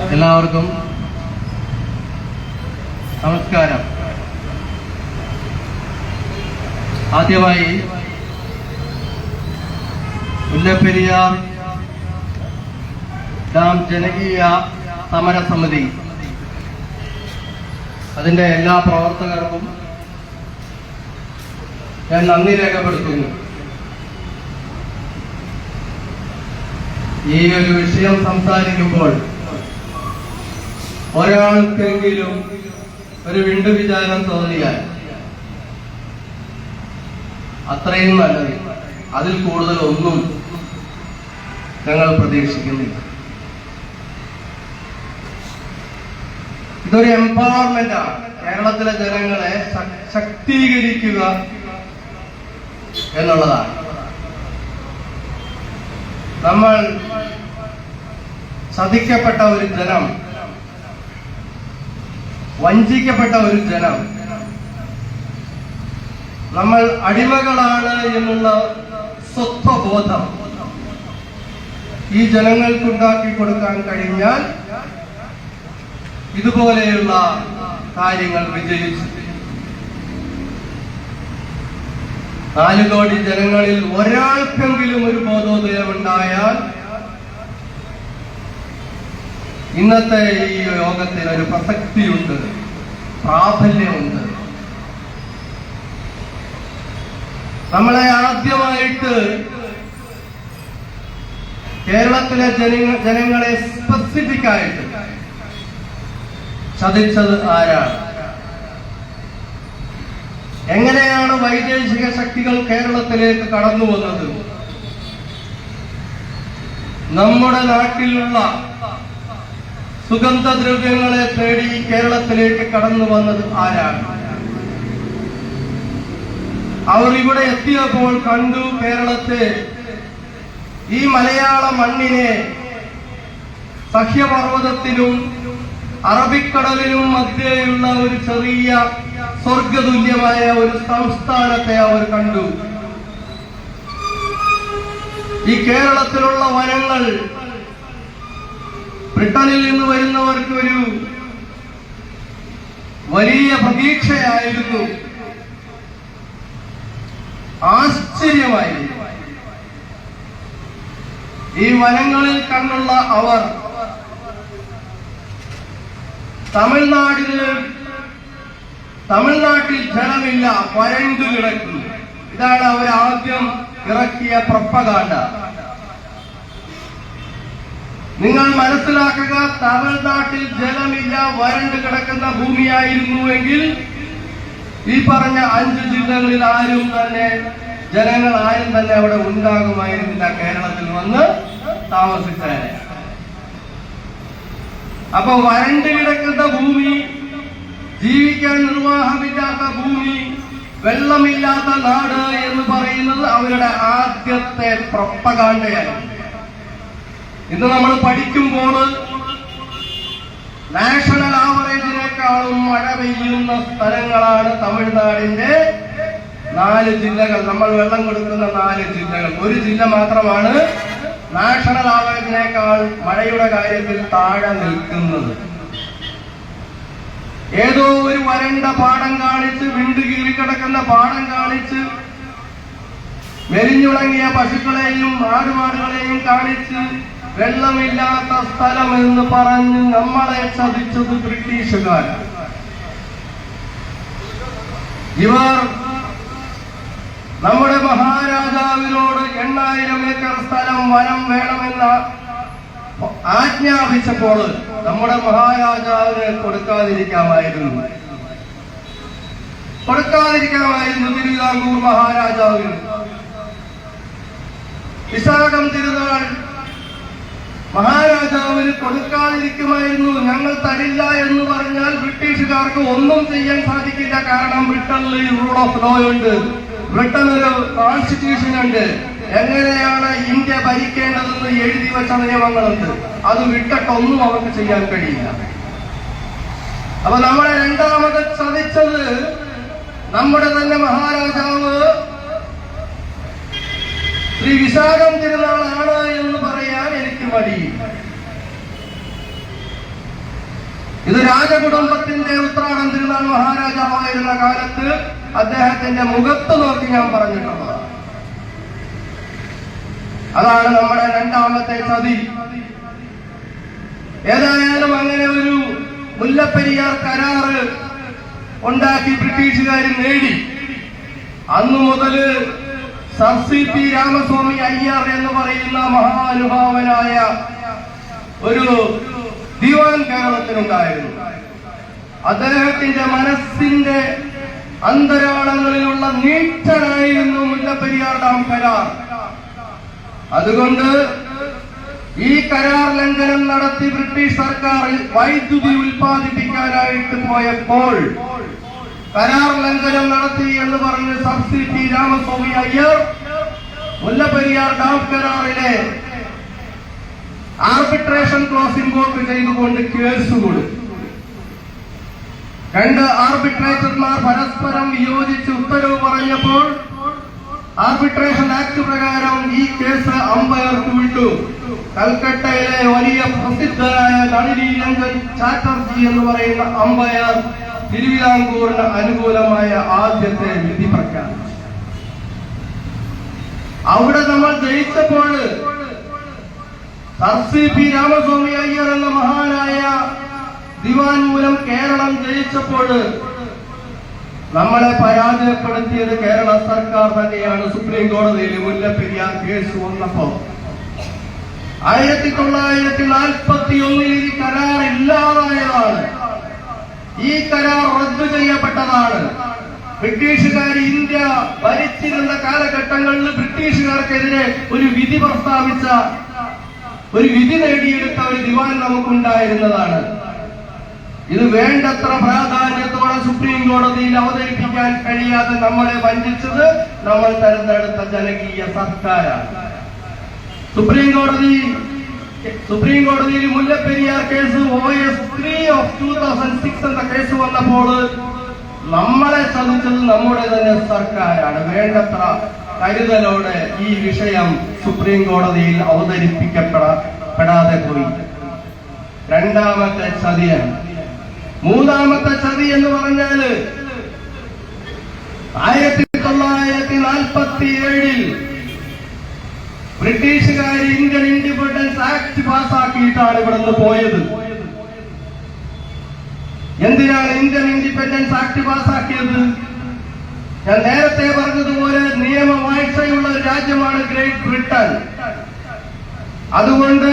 എല്ലാവർക്കും നമസ്കാരം. ആദ്യമായി മുല്ലപ്പെരിയാർ ഡാം ജനകീയ സമരസമിതി അതിൻ്റെ എല്ലാ പ്രവർത്തകർക്കും ഞാൻ നന്ദി രേഖപ്പെടുത്തുന്നു. ഈ ഒരു വിഷയം സംസാരിക്കുമ്പോൾ ഒരാൾക്കെങ്കിലും ഒരു വിണ്ടു വിചാരം തോന്നിയാൽ അത്രയും നല്ലത്. അതിൽ കൂടുതൽ ഒന്നും ഞങ്ങൾ പ്രതീക്ഷിക്കുന്നില്ല. ഇതൊരു എംപവർമെന്റ് ആണ്. കേരളത്തിലെ ജനങ്ങളെ ശാക്തീകരിക്കുക എന്നുള്ളതാണ്. നമ്മൾ ചതിക്കപ്പെട്ട ഒരു ജനം, വഞ്ചിക്കപ്പെട്ട ഒരു ജനം, നമ്മൾ അടിമകളാണ് എന്നുള്ള സ്വത്വബോധം ഈ ജനങ്ങൾക്കുണ്ടാക്കി കൊടുക്കാൻ കഴിഞ്ഞാൽ ഇതുപോലെയുള്ള കാര്യങ്ങൾ വിജയിച്ചു. 4 കോടി ജനങ്ങളിൽ ഒരാൾക്കെങ്കിലും ഒരു ബോധോദയം ഉണ്ടായാൽ ഇന്നത്തെ ഈ യോഗത്തിന് ഒരു പ്രസക്തിയുണ്ട്, പ്രാബല്യമുണ്ട്. നമ്മളെ ആദ്യമായിട്ട് കേരളത്തിലെ ജനങ്ങളെ സ്പെസിഫിക് ആയിട്ട് ചതിച്ചത് ആരാണ്? എങ്ങനെയാണ് വൈദേശിക ശക്തികൾ കേരളത്തിലേക്ക് കടന്നു വന്നത്? നമ്മുടെ നാട്ടിലുള്ള സുഗന്ധദ്രവ്യങ്ങളെ തേടി കേരളത്തിലേക്ക് കടന്നു വന്നത് ആരാണ്? അവർ ഇവിടെ എത്തിയപ്പോൾ കണ്ടു കേരളത്തെ, ഈ മലയാള മണ്ണിനെ സഹ്യപർവ്വതത്തിലും അറബിക്കടലിനും മധ്യേയുള്ള ഒരു ചെറിയ സ്വർഗതുല്യമായ ഒരു സംസ്ഥാനത്തെ അവർ കണ്ടു. ഈ കേരളത്തിലുള്ള വനങ്ങൾ ബ്രിട്ടനിൽ നിന്ന് വരുന്നവർക്ക് ഒരു വലിയ പ്രതീക്ഷയായിരുന്നു, ആശ്ചര്യമായി. ഈ വനങ്ങളിൽ കണ്ടുള്ള അവർ തമിഴ്നാട്ടിൽ ജലമില്ല, വരണ്ടു കിടക്കുന്നു. ഇതാണ് അവർ ആദ്യം ഇറക്കിയ പ്രൊപ്പഗാണ്ട. നിങ്ങൾ മനസ്സിലാക്കുക, തമിഴ്നാട്ടിൽ ജലമില്ല, വരണ്ടു കിടക്കുന്ന ഭൂമിയായിരുന്നുവെങ്കിൽ ഈ പറഞ്ഞ 5 ജില്ലകളിൽ ജനങ്ങൾ ആരും തന്നെ അവിടെ ഉണ്ടാകുമായിരുന്നില്ല, കേരളത്തിൽ വന്ന് താമസിച്ചേനെ. അപ്പൊ വരണ്ടു കിടക്കുന്ന ഭൂമി, ജീവിക്കാൻ നിർവാഹമില്ലാത്ത ഭൂമി, വെള്ളമില്ലാത്ത നാട് എന്ന് പറയുന്നത് അവരുടെ ആദ്യത്തെ പ്രൊപ്പഗാണ്ടയാണ്. ഇന്ന് നമ്മൾ പഠിക്കുമ്പോൾ നാഷണൽ ആവറേജിനേക്കാളും മഴ പെയ്യുന്ന സ്ഥലങ്ങളാണ് തമിഴ്നാടിന്റെ 4 ജില്ലകൾ. നമ്മൾ വെള്ളം കൊടുക്കുന്ന 4 ജില്ലകൾ. ഒരു ജില്ല മാത്രമാണ് നാഷണൽ ആവറേജിനേക്കാൾ മഴയുടെ കാര്യത്തിൽ താഴെ നിൽക്കുന്നത്. ഏതോ ഒരു വരണ്ട പാടം കാണിച്ച്, വിണ്ടു കീറിക്കിടക്കുന്ന പാടം കാണിച്ച്, മെലിഞ്ഞുണങ്ങിയ പശുക്കളെയും ആടുമാടുകളെയും കാണിച്ച് വെള്ളമില്ലാത്ത സ്ഥലമെന്ന് പറഞ്ഞ് നമ്മളെ ചതിച്ചത് ബ്രിട്ടീഷുകാരാണ്. ഇവർ നമ്മുടെ മഹാരാജാവിനോട് 8000 ഏക്കർ സ്ഥലം വനം വേണമെന്ന് ആജ്ഞാപിച്ചപ്പോൾ നമ്മുടെ മഹാരാജാവിന് കൊടുക്കാതിരിക്കാമായിരുന്നു തിരുവിതാംകൂർ മഹാരാജാവിന്. വിശാഖം തിരുനാൾ മഹാരാജാവിന് കൊടുക്കാതിരിക്കുമായിരുന്നു. ഞങ്ങൾ തരില്ല എന്ന് പറഞ്ഞാൽ ബ്രിട്ടീഷുകാർക്ക് ഒന്നും ചെയ്യാൻ സാധിക്കില്ല. കാരണം ബ്രിട്ടനിൽ റൂൾ ഓഫ് ലോ ഉണ്ട്, ബ്രിട്ടൻ ഒരു കോൺസ്റ്റിറ്റ്യൂഷൻ ഉണ്ട്, എങ്ങനെയാണ് ഇന്ത്യ ഭരിക്കേണ്ടതെന്ന് എഴുതി വെച്ച നിയമങ്ങളുണ്ട്. അത് വിട്ടിട്ടൊന്നും അവർക്ക് ചെയ്യാൻ കഴിയില്ല. അപ്പൊ നമ്മളെ രണ്ടാമത് ചതിച്ചത് നമ്മുടെ തന്നെ മഹാരാജാവ് ശ്രീ വിശാഖം തിരുനാളാണ് എന്ന് പറയാൻ എനിക്ക് മടിയില്ല. ഇത് രാജകുടുംബത്തിന്റെ ഉത്രാടം തിരുനാൾ മഹാരാജാവായിരുന്ന കാലത്ത് അദ്ദേഹത്തിന്റെ മുഖത്ത് നോക്കി ഞാൻ പറഞ്ഞിട്ടുള്ളതാണ്. അതാണ് നമ്മുടെ രണ്ടാമത്തെ ചതി. ഏതായാലും അങ്ങനെ ഒരു മുല്ലപ്പെരിയാർ കരാറ് ഉണ്ടാക്കി ബ്രിട്ടീഷുകാർ നേടി. അന്നു മുതല് സർ CP രാമസ്വാമി അയ്യർ എന്ന് പറയുന്ന മഹാനുഭാവനായ ഒരു ദിവാൻ കേരളത്തിലുണ്ടായിരുന്നു. അദ്ദേഹത്തിന്റെ മനസ്സിന്റെ അന്തരാളങ്ങളിലുള്ള നീച്ചനായിരുന്നു മുല്ലപ്പെരിയാർ ഡാം കരാർ. അതുകൊണ്ട് ഈ കരാർ ലംഘനം നടത്തി ബ്രിട്ടീഷ് സർക്കാർ വൈദ്യുതി ഉൽപ്പാദിപ്പിക്കാനായിട്ട് പോയപ്പോൾ കരാർ ലംഘനം നടത്തി എന്ന് പറഞ്ഞ് sir CP Ramaswami Iyer Mullaperiyar dam കരാറിലെ ആർബിട്രേഷൻ ക്ലോസ് ഇൻവോക്ക് ചെയ്തുകൊണ്ട് കേസ് കൊടുത്തു. രണ്ട് ആർബിട്രേറ്റർമാർ പരസ്പരം വിയോജിച്ച് ഉത്തരവ് പറഞ്ഞപ്പോൾ ആർബിട്രേഷൻ ആക്ട് പ്രകാരം ഈ കേസ് അമ്പയർക്ക് വിട്ടു. കൽക്കട്ടയിലെ വലിയ പ്രസിദ്ധനായ നളിനി രഞ്ജൻ ചാറ്റർജി എന്ന് പറയുന്ന അമ്പയർ തിരുവിതാംകൂറിന് അനുകൂലമായ ആദ്യത്തെ വിധി പ്രഖ്യാപിച്ചു. അവിടെ നമ്മൾ ജയിച്ചപ്പോൾ സർ CP രാമസ്വാമി അയ്യർ എന്ന മഹാനായ ദിവാൻ മൂലം കേരളം ജയിച്ചപ്പോൾ നമ്മളെ പരാജയപ്പെടുത്തിയത് കേരള സർക്കാർ തന്നെയാണ്. സുപ്രീം കോടതിയിൽ മുല്ലപ്പെരിയാർ കേസ് വന്നപ്പോ 1941 ഈ കരാർ ഇല്ലാതായതാണ്. ഈ കരാർ റദ്ദു ചെയ്യപ്പെട്ടതാണ്. ബ്രിട്ടീഷുകാർ ഇന്ത്യ ഭരിച്ചിരുന്ന കാലഘട്ടങ്ങളിൽ ബ്രിട്ടീഷുകാർക്കെതിരെ ഒരു വിധി പ്രസ്താവിച്ച, ഒരു വിധി നേടിയെടുത്ത ഒരു ദിവാൻ നമുക്കുണ്ടായിരുന്നതാണ്. ഇത് വേണ്ടത്ര പ്രാധാന്യത്തോടെ സുപ്രീം കോടതിയിൽ അവതരിപ്പിക്കാൻ കഴിയാതെ നമ്മളെ വഞ്ചിച്ചത് നമ്മൾ തെരഞ്ഞെടുത്ത ജനകീയ സർക്കാരാണ്. സുപ്രീം കോടതിയിൽ മുല്ലപ്പെരിയാർ കേസ് OS 3 of 2006 എന്ന കേസ് വന്നപ്പോൾ നമ്മളെ ചതിച്ചത് നമ്മുടെ തന്നെ സർക്കാരാണ്. വേണ്ടത്ര കരുതലോടെ ഈ വിഷയം സുപ്രീം കോടതിയിൽ അവതരിപ്പിക്കപ്പെടാതെ പോയി. രണ്ടാമത്തെ ചതിയാണ്. മൂന്നാമത്തെ ചതി എന്ന് പറഞ്ഞാല് 1947 ബ്രിട്ടീഷുകാർ ഇന്ത്യൻ ഇൻഡിപെൻഡൻസ് ആക്ട് പാസാക്കിയിട്ടാണ് ഇവിടുന്ന് പോയത്. എന്തിനാണ് ഇന്ത്യൻ ഇൻഡിപെൻഡൻസ് ആക്ട് പാസാക്കിയത്? ഞാൻ നേരത്തെ പറഞ്ഞതുപോലെ നിയമവാഴ്ചയുള്ള ഒരു രാജ്യമാണ് ഗ്രേറ്റ് ബ്രിട്ടൻ. അതുകൊണ്ട്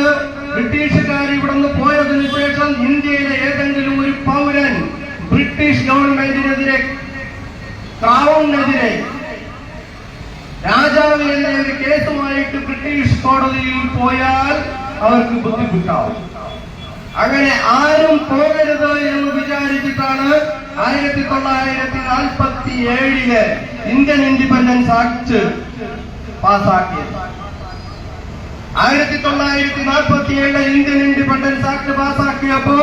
ബ്രിട്ടീഷുകാർ ഇവിടുന്ന് പോയതിനു ശേഷം ഇന്ത്യയിലെ ഏതെങ്കിലും ഒരു പൗരൻ ബ്രിട്ടീഷ് ഗവൺമെന്റിനെതിരെ, ക്രൗണിനെതിരെ, രാജാവിനെതിരെ ഒരു കേസുമായിട്ട് ബ്രിട്ടീഷ് കോടതിയിൽ പോയാൽ അവർക്ക് ബുദ്ധിമുട്ടാവും. അങ്ങനെ ആരും പോകരുത് എന്ന് വിചാരിച്ചിട്ടാണ് 1947 ഇന്ത്യൻ ഇൻഡിപെൻഡൻസ് ആക്ട് പാസാക്കിയത്. 1947 ഇന്ത്യൻ ഇൻഡിപെൻഡൻസ് ആക്ട് പാസാക്കിയപ്പോ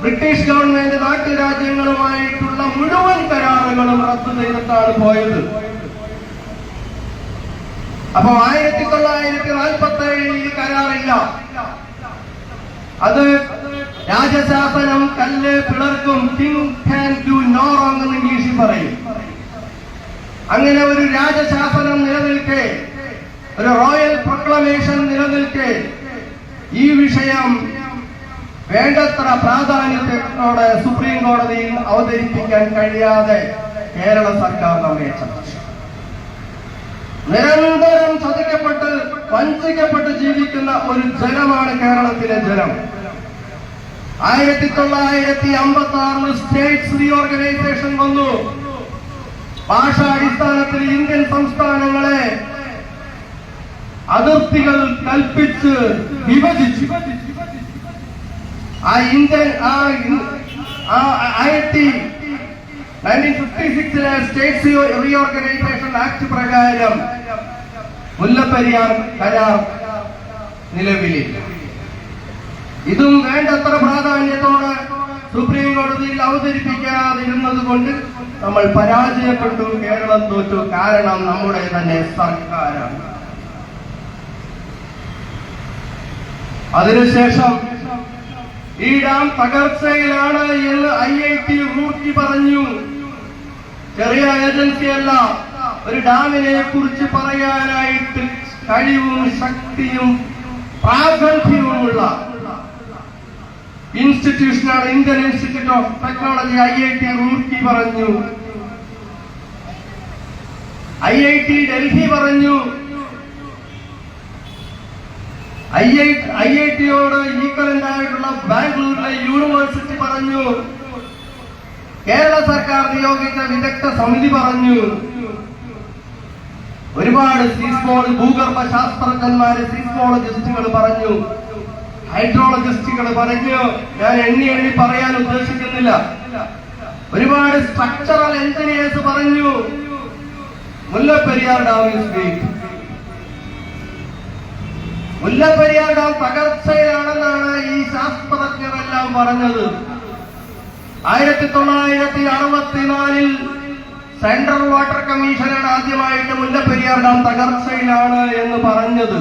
ബ്രിട്ടീഷ് ഗവൺമെന്റ് നാട്ടുരാജ്യങ്ങളുമായിട്ടുള്ള മുഴുവൻ കരാറുകളും റദ്ദു ചെയ്തിട്ടാണ് പോയത്. അപ്പൊ 1947 കരാറില്ല. അത് രാജശാസനം കല്ല് പിളർക്കും, king can do no wrong എന്ന് ഇംഗ്ലീഷിൽ പറയും. അങ്ങനെ ഒരു രാജശാസനം നിലനിൽക്കെ, ഒരു റോയൽ പ്രൊക്ലമേഷൻ നിലനിൽക്കെ ഈ വിഷയം വേണ്ടത്ര പ്രാധാന്യത്തോടെ സുപ്രീം കോടതിയിൽ അവതരിപ്പിക്കാൻ കഴിയാതെ കേരള സർക്കാർ നമ്മെ ചതിച്ചു. നിരന്തരം ചതിക്കപ്പെട്ട് വഞ്ചിക്കപ്പെട്ട് ജീവിക്കുന്ന ഒരു ജനമാണ് കേരളത്തിലെ ജനം. 1956 സ്റ്റേറ്റ്സ് റീഓർഗനൈസേഷൻ വന്നു. ഭാഷാടിസ്ഥാനത്തിൽ ഇന്ത്യൻ സംസ്ഥാനങ്ങളെ അതിർത്തികൾ കൽപ്പിച്ച് വിഭജിച്ചു. ആ ഇന്ത്യൻ 1956 സ്റ്റേറ്റ്സ് റീഓർഗനൈസേഷൻ ആക്ട് പ്രകാരം മുല്ലപ്പെരിയാർ കരാർ നിലവിലില്ല. ഇതും വേണ്ടത്ര പ്രാധാന്യത്തോടെ സുപ്രീം കോടതിയിൽ അവതരിപ്പിക്കാതിരുന്നത് കൊണ്ട് നമ്മൾ പരാജയപ്പെട്ടു, കേരളം തോറ്റു. കാരണം നമ്മുടെ തന്നെ സർക്കാരാണ്. അതിനുശേഷം ഈ ഡാം തകർച്ചയിലാണ് എന്ന് IIT റൂർക്കി പറഞ്ഞു. ചെറിയ ഏജൻസിയല്ല, ഒരു ഡാമിനെ കുറിച്ച് പറയാനായിട്ട് കഴിവും ശക്തിയും പ്രാഗൽഭ്യവുമുള്ള ഇൻസ്റ്റിറ്റ്യൂഷനാണ് Indian Institute of Technology. IIT Roorkee പറഞ്ഞു, IIT ഡൽഹി പറഞ്ഞു, IIT-യോട് ഈക്വലന്റ് ആയിട്ടുള്ള ബാംഗ്ലൂരിലെ യൂണിവേഴ്സിറ്റി പറഞ്ഞു, കേരള സർക്കാർ നിയോഗിച്ച വിദഗ്ധ സമിതി പറഞ്ഞു, ഒരുപാട് ഭൂഗർഭ ശാസ്ത്രജ്ഞന്മാര് സീസ്മോളജിസ്റ്റുകൾ പറഞ്ഞു, ഹൈഡ്രോളജിസ്റ്റുകൾ പറഞ്ഞു. ഞാൻ എണ്ണി പറയാൻ ഉദ്ദേശിക്കുന്നില്ല. ഒരുപാട് സ്ട്രക്ചറൽ എഞ്ചിനീയേഴ്സ് പറഞ്ഞു Mullaperiyar dam is weak. Mullaperiyar dam തകർച്ചയിലാണെന്നാണ് ഈ ശാസ്ത്രജ്ഞരെല്ലാം പറഞ്ഞത്. 1964 സെൻട്രൽ വാട്ടർ കമ്മീഷനാണ് ആദ്യമായിട്ട് മുല്ലപ്പെരിയാർ ഡാം തകർച്ചയിലാണ് എന്ന് പറഞ്ഞത്.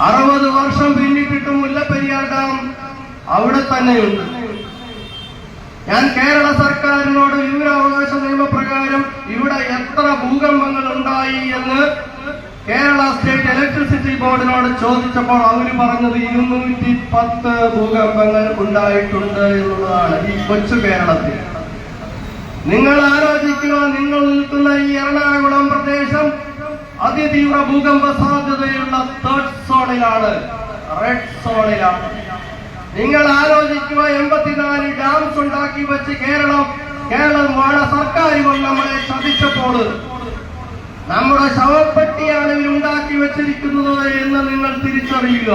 60 വർഷം പിന്നിട്ടിട്ടും മുല്ലപ്പെരിയാർ ഡാം അവിടെ തന്നെയുണ്ട്. ഞാൻ കേരള സർക്കാരിനോട് വിവരാവകാശ നിയമപ്രകാരം ഇവിടെ എത്ര ഭൂകമ്പങ്ങൾ ഉണ്ടായി എന്ന് കേരള സ്റ്റേറ്റ് ഇലക്ട്രിസിറ്റി ബോർഡിനോട് ചോദിച്ചപ്പോൾ അവര് പറഞ്ഞത് 210 ഭൂകമ്പങ്ങൾ ഉണ്ടായിട്ടുണ്ട് എന്നുള്ളതാണ് ഈ കൊച്ചു കേരളത്തിൽ. നിങ്ങൾ ആലോചിക്കുക, നിങ്ങൾ നിൽക്കുന്ന ഈ എറണാകുളം പ്രദേശം അതിതീവ്ര ഭൂകമ്പ സാധ്യതയുള്ള 3rd സോണിലാണ്, റെഡ് സോണിലാണ്. നിങ്ങൾ ആലോചിക്കുക, 84 ഡാംസ് ഉണ്ടാക്കി വെച്ച് കേരളം സർക്കാർ നമ്മളെ ചതിച്ചപ്പോൾ നമ്മുടെ ശവപ്പെട്ടിയാണ് ഇവരുണ്ടാക്കി വെച്ചിരിക്കുന്നത് എന്ന് നിങ്ങൾ തിരിച്ചറിയുക.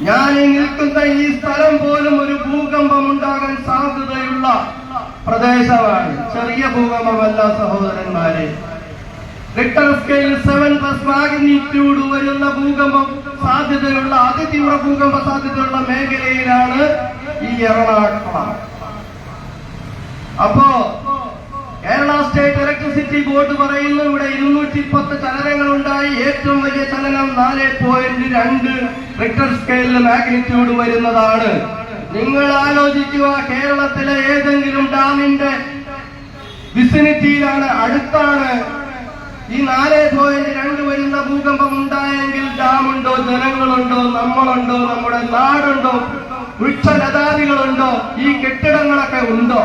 ഞാൻ ഈ നിൽക്കുന്ന ഈ സ്ഥലം പോലും ഒരു ഭൂകമ്പം ഉണ്ടാകാൻ സാധ്യതയുള്ള പ്രദേശമാണ്. ചെറിയ ഭൂകമ്പമല്ല സഹോദരന്മാരെ. റിക്ടർ സ്കെയിൽ 7+ മാഗ്നിറ്റ്യൂഡ് വരുന്ന ഭൂകമ്പം സാധ്യതയുള്ള അതിതീവ്ര ഭൂകമ്പ സാധ്യതയുള്ള മേഖലയിലാണ് ഈ എറണാകുളം. അപ്പോ കേരള സ്റ്റേറ്റ് ഇലക്ട്രിസിറ്റി ബോർഡ് പറയുന്നു ഇവിടെ 210 ചലനങ്ങൾ ഉണ്ടായി. ഏറ്റവും വലിയ ചലനം 4.2 റിക്ടർ സ്കെയിലിൽ മാഗ്നിറ്റ്യൂഡ് വരുന്നതാണ്. നിങ്ങൾ ആലോചിക്കുക, കേരളത്തിലെ ഏതെങ്കിലും ഡാമിന്റെ വിസിനിറ്റിയിലാണ്, അടുത്താണ് ഈ 4.2 വരുന്ന ഭൂകമ്പം ഉണ്ടായെങ്കിൽ ഡാമുണ്ടോ, ജനങ്ങളുണ്ടോ, നമ്മളുണ്ടോ, നമ്മുടെ നാടുണ്ടോ, വൃക്ഷലതാദികളുണ്ടോ, ഈ കെട്ടിടങ്ങളൊക്കെ ഉണ്ടോ?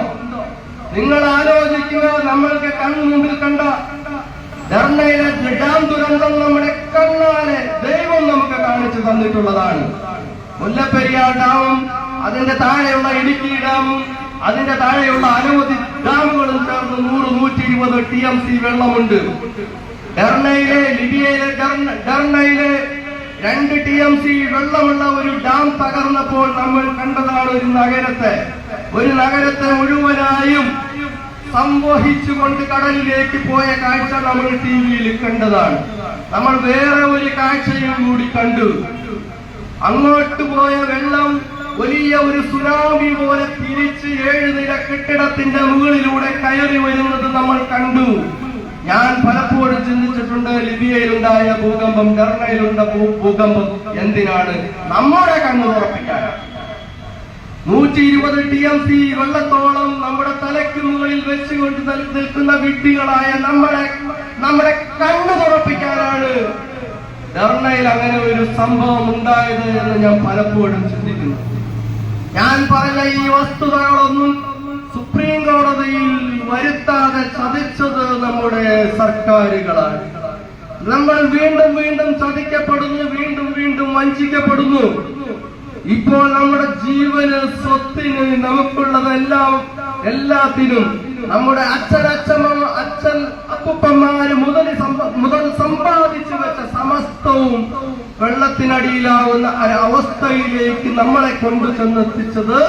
നിങ്ങൾ ആലോചിക്കുക, നമ്മൾക്ക് കൺമുമ്പിൽ കണ്ട ധർണയിലെ ഡാം ദുരന്തം നമ്മുടെ കണ്ണാലെ ദൈവം നമുക്ക് കാണിച്ചു തന്നിട്ടുള്ളതാണ്. മുല്ലപ്പെരിയാർ ഡാമും അതിന്റെ താഴെയുള്ള ഇടുക്കി ഡാമും അതിന്റെ താഴെയുള്ള അനവധി ഡാമുകളും ചേർന്ന് 100-120 TMC വെള്ളമുണ്ട്. ലിബിയയിലെ ഡർണയിലെ 2 TMC വെള്ളമുള്ള ഒരു ഡാം തകർന്നപ്പോൾ നമ്മൾ കണ്ടതാണ് ഒരു നഗരത്തെ മുഴുവനായും സംവഹിച്ചുകൊണ്ട് കടലിലേക്ക് പോയ കാഴ്ച നമ്മൾ TV-യിൽ കണ്ടതാണ്. നമ്മൾ വേറെ ഒരു കാഴ്ചയും കൂടി കണ്ടു. അങ്ങോട്ട് പോയ വെള്ളം വലിയ ഒരു സുനാമി പോലെ തിരിച്ച് 7 നില കെട്ടിടത്തിന്റെ മുകളിലൂടെ കയറി വരുന്നത് നമ്മൾ കണ്ടു. ഞാൻ പലപ്പോഴും ചിന്തിച്ചിട്ടുണ്ട്, ലിബിയയിലുണ്ടായ ഭൂകമ്പം, ഡർണയിലുണ്ട ഭൂകമ്പം എന്തിനാണ്? നമ്മുടെ കണ്ണു തുറപ്പിക്കാനാണ്. 120 TMC വെള്ളത്തോളം നമ്മുടെ തലയ്ക്ക് മുകളിൽ വെച്ചുകൊണ്ട് നിൽക്കുന്ന വിഡ്ഢികളായ നമ്മുടെ കണ്ണു തുറപ്പിക്കാനാണ് ഡർണയിൽ അങ്ങനെ ഒരു സംഭവം ഉണ്ടായത് എന്ന് ഞാൻ പലപ്പോഴും ചിന്തിക്കുന്നു. ഞാൻ പറഞ്ഞ ഈ വസ്തുതകളൊന്നും സുപ്രീം കോടതിയിൽ വരുത്താതെ ചതിച്ചത് നമ്മുടെ സർക്കാരുകളാണ്. നമ്മൾ വീണ്ടും വീണ്ടും ചതിക്കപ്പെടുന്നു, വീണ്ടും വീണ്ടും വഞ്ചിക്കപ്പെടുന്നു. ഇപ്പോൾ നമ്മുടെ ജീവന്, സ്വത്തിന്, എല്ലാത്തിനും നമ്മുടെ അച്ഛൻ അപ്പൂപ്പന്മാര് മുതൽ സമ്പാദിച്ചു വെച്ച സമസ്തവും വെള്ളത്തിനടിയിലാവുന്ന ഒരവസ്ഥയിലേക്ക് നമ്മളെ കൊണ്ടു ചെന്നെത്തിച്ചത്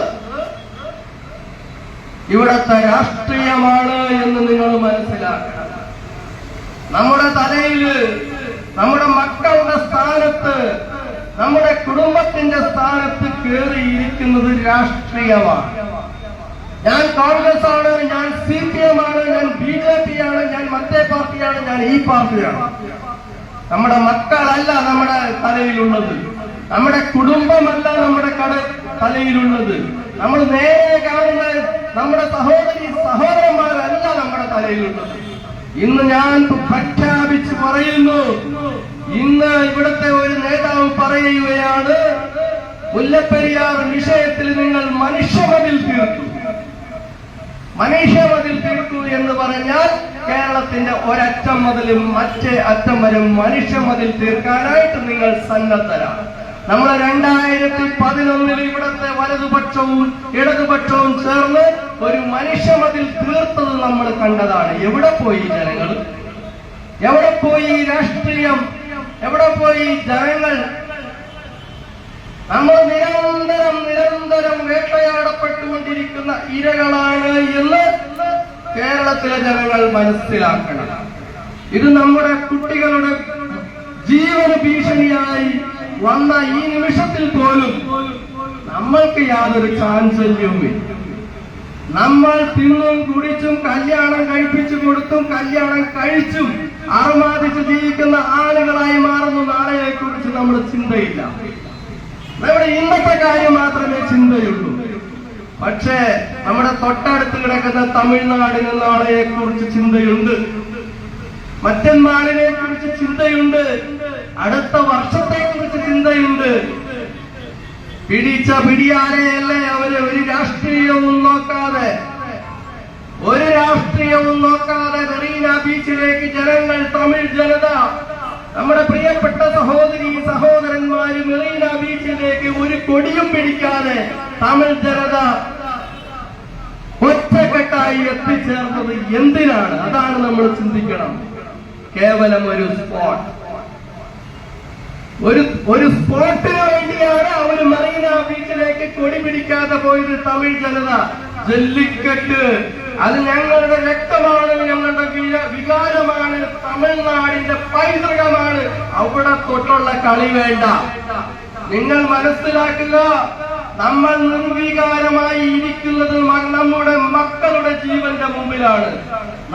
ഇവിടത്തെ രാഷ്ട്രീയമാണ് എന്ന് നിങ്ങൾ മനസ്സിലാക്കണം. നമ്മുടെ തലയില്, നമ്മുടെ മക്കളുടെ സ്ഥാനത്ത്, നമ്മുടെ കുടുംബത്തിന്റെ സ്ഥാനത്ത് കയറിയിരിക്കുന്നത് രാഷ്ട്രീയമാണ്. ഞാൻ കോൺഗ്രസ് ആണ്, ഞാൻ CPM ആണ്, ഞാൻ BJP ആണ്, ഞാൻ മറ്റേ പാർട്ടിയാണ്, ഞാൻ ഈ പാർട്ടിയാണ്. നമ്മുടെ മക്കളല്ല നമ്മുടെ തലയിലുള്ളത്, നമ്മുടെ കുടുംബമല്ല നമ്മുടെ തലയിലുള്ളത്. നമ്മൾ നേരെ കാണുന്ന നമ്മുടെ സഹോദരന്മാരല്ല നമ്മുടെ തലയിലുള്ളത്. ഇന്ന് ഞാൻ പ്രഖ്യാപിച്ച് പറയുന്നു, ഇന്ന് ഇവിടുത്തെ ഒരു നേതാവ് പറയുകയാണ്, മുല്ലപ്പെരിയാർ വിഷയത്തിൽ നിങ്ങൾ മനുഷ്യമതിൽ തീർത്തു. മനുഷ്യമതിൽ തീർത്തു എന്ന് പറഞ്ഞാൽ കേരളത്തിന്റെ ഒരറ്റം മുതലും മറ്റേ അറ്റം വരെ മനുഷ്യമതിൽ തീർക്കാനായിട്ട് നിങ്ങൾ സന്നദ്ധരാണ്. നമ്മൾ 2011 ഇവിടുത്തെ വലതുപക്ഷവും ഇടതുപക്ഷവും ചേർന്ന് ഒരു മനുഷ്യമതിൽ തീർത്തത് നമ്മൾ കണ്ടതാണ്. എവിടെ പോയി ജനങ്ങൾ? എവിടെ പോയി രാഷ്ട്രീയം? എവിടെ പോയി ജനങ്ങൾ? നമ്മൾ നിരന്തരം വേട്ടയാടപ്പെട്ടുകൊണ്ടിരിക്കുന്ന ഇരകളാണ് എന്ന് കേരളത്തിലെ ജനങ്ങൾ മനസ്സിലാക്കണം. ഇത് നമ്മുടെ കുട്ടികളുടെ ജീവന ഭീഷണിയായി വന്ന ഈ നിമിഷത്തിൽ പോലും നമ്മൾക്ക് യാതൊരു ചാഞ്ചല്യവുമില്ല. നമ്മൾ തിന്നും കുടിച്ചും കല്യാണം കഴിപ്പിച്ചു കൊടുത്തും കല്യാണം കഴിച്ചും ആർമാദിച്ച് ജീവിക്കുന്ന ആളുകളായി മാറുന്ന നാളെയെ കുറിച്ച് നമ്മൾ ചിന്തയില്ല. നമ്മുടെ ഇന്നത്തെ കാര്യം മാത്രമേ ചിന്തയുള്ളൂ. പക്ഷേ നമ്മുടെ തൊട്ടടുത്ത് കിടക്കുന്ന തമിഴ്നാടിന് നാളെയെ കുറിച്ച് ചിന്തയുണ്ട്, മറ്റന്നാളിനെ കുറിച്ച് ചിന്തയുണ്ട്, അടുത്ത വർഷത്തെ കുറിച്ച് ചിന്തയുണ്ട്. പിടിച്ച പിടിയാരെയല്ലേ അവര് ഒരു രാഷ്ട്രീയവും നോക്കാതെ മെറീന ബീച്ചിലേക്ക് ജനങ്ങൾ, തമിഴ് ജനത, നമ്മുടെ പ്രിയപ്പെട്ട സഹോദരന്മാര് മെറീന ബീച്ചിലേക്ക് ഒരു കൊടിയും പിടിക്കാതെ തമിഴ് ജനത ഒറ്റക്കെട്ടായി എത്തിച്ചേർന്നത് എന്തിനാണ്? അതാണ് നമ്മൾ ചിന്തിക്കണം. കേവലം ഒരു സ്പോട്ടിന് വേണ്ടിയാണ് അവർ മറീന ബീച്ചിലേക്ക് കൊടി പിടിക്കാതെ പോയത്. തമിഴ് ജനത ജല്ലിക്കെട്ട് അത് ഞങ്ങളുടെ രക്തമാണ്, ഞങ്ങളുടെ വികാരമാണ്, തമിഴ്നാടിന്റെ പൈതൃകമാണ്. അവിടെ തൊട്ടുള്ള കളി വേണ്ട. നിങ്ങൾ മനസ്സിലാക്കുക, നമ്മൾ നിർവികാരമായി ഇരിക്കുന്നത് നമ്മുടെ മക്കളുടെ ജീവന്റെ മുമ്പിലാണ്.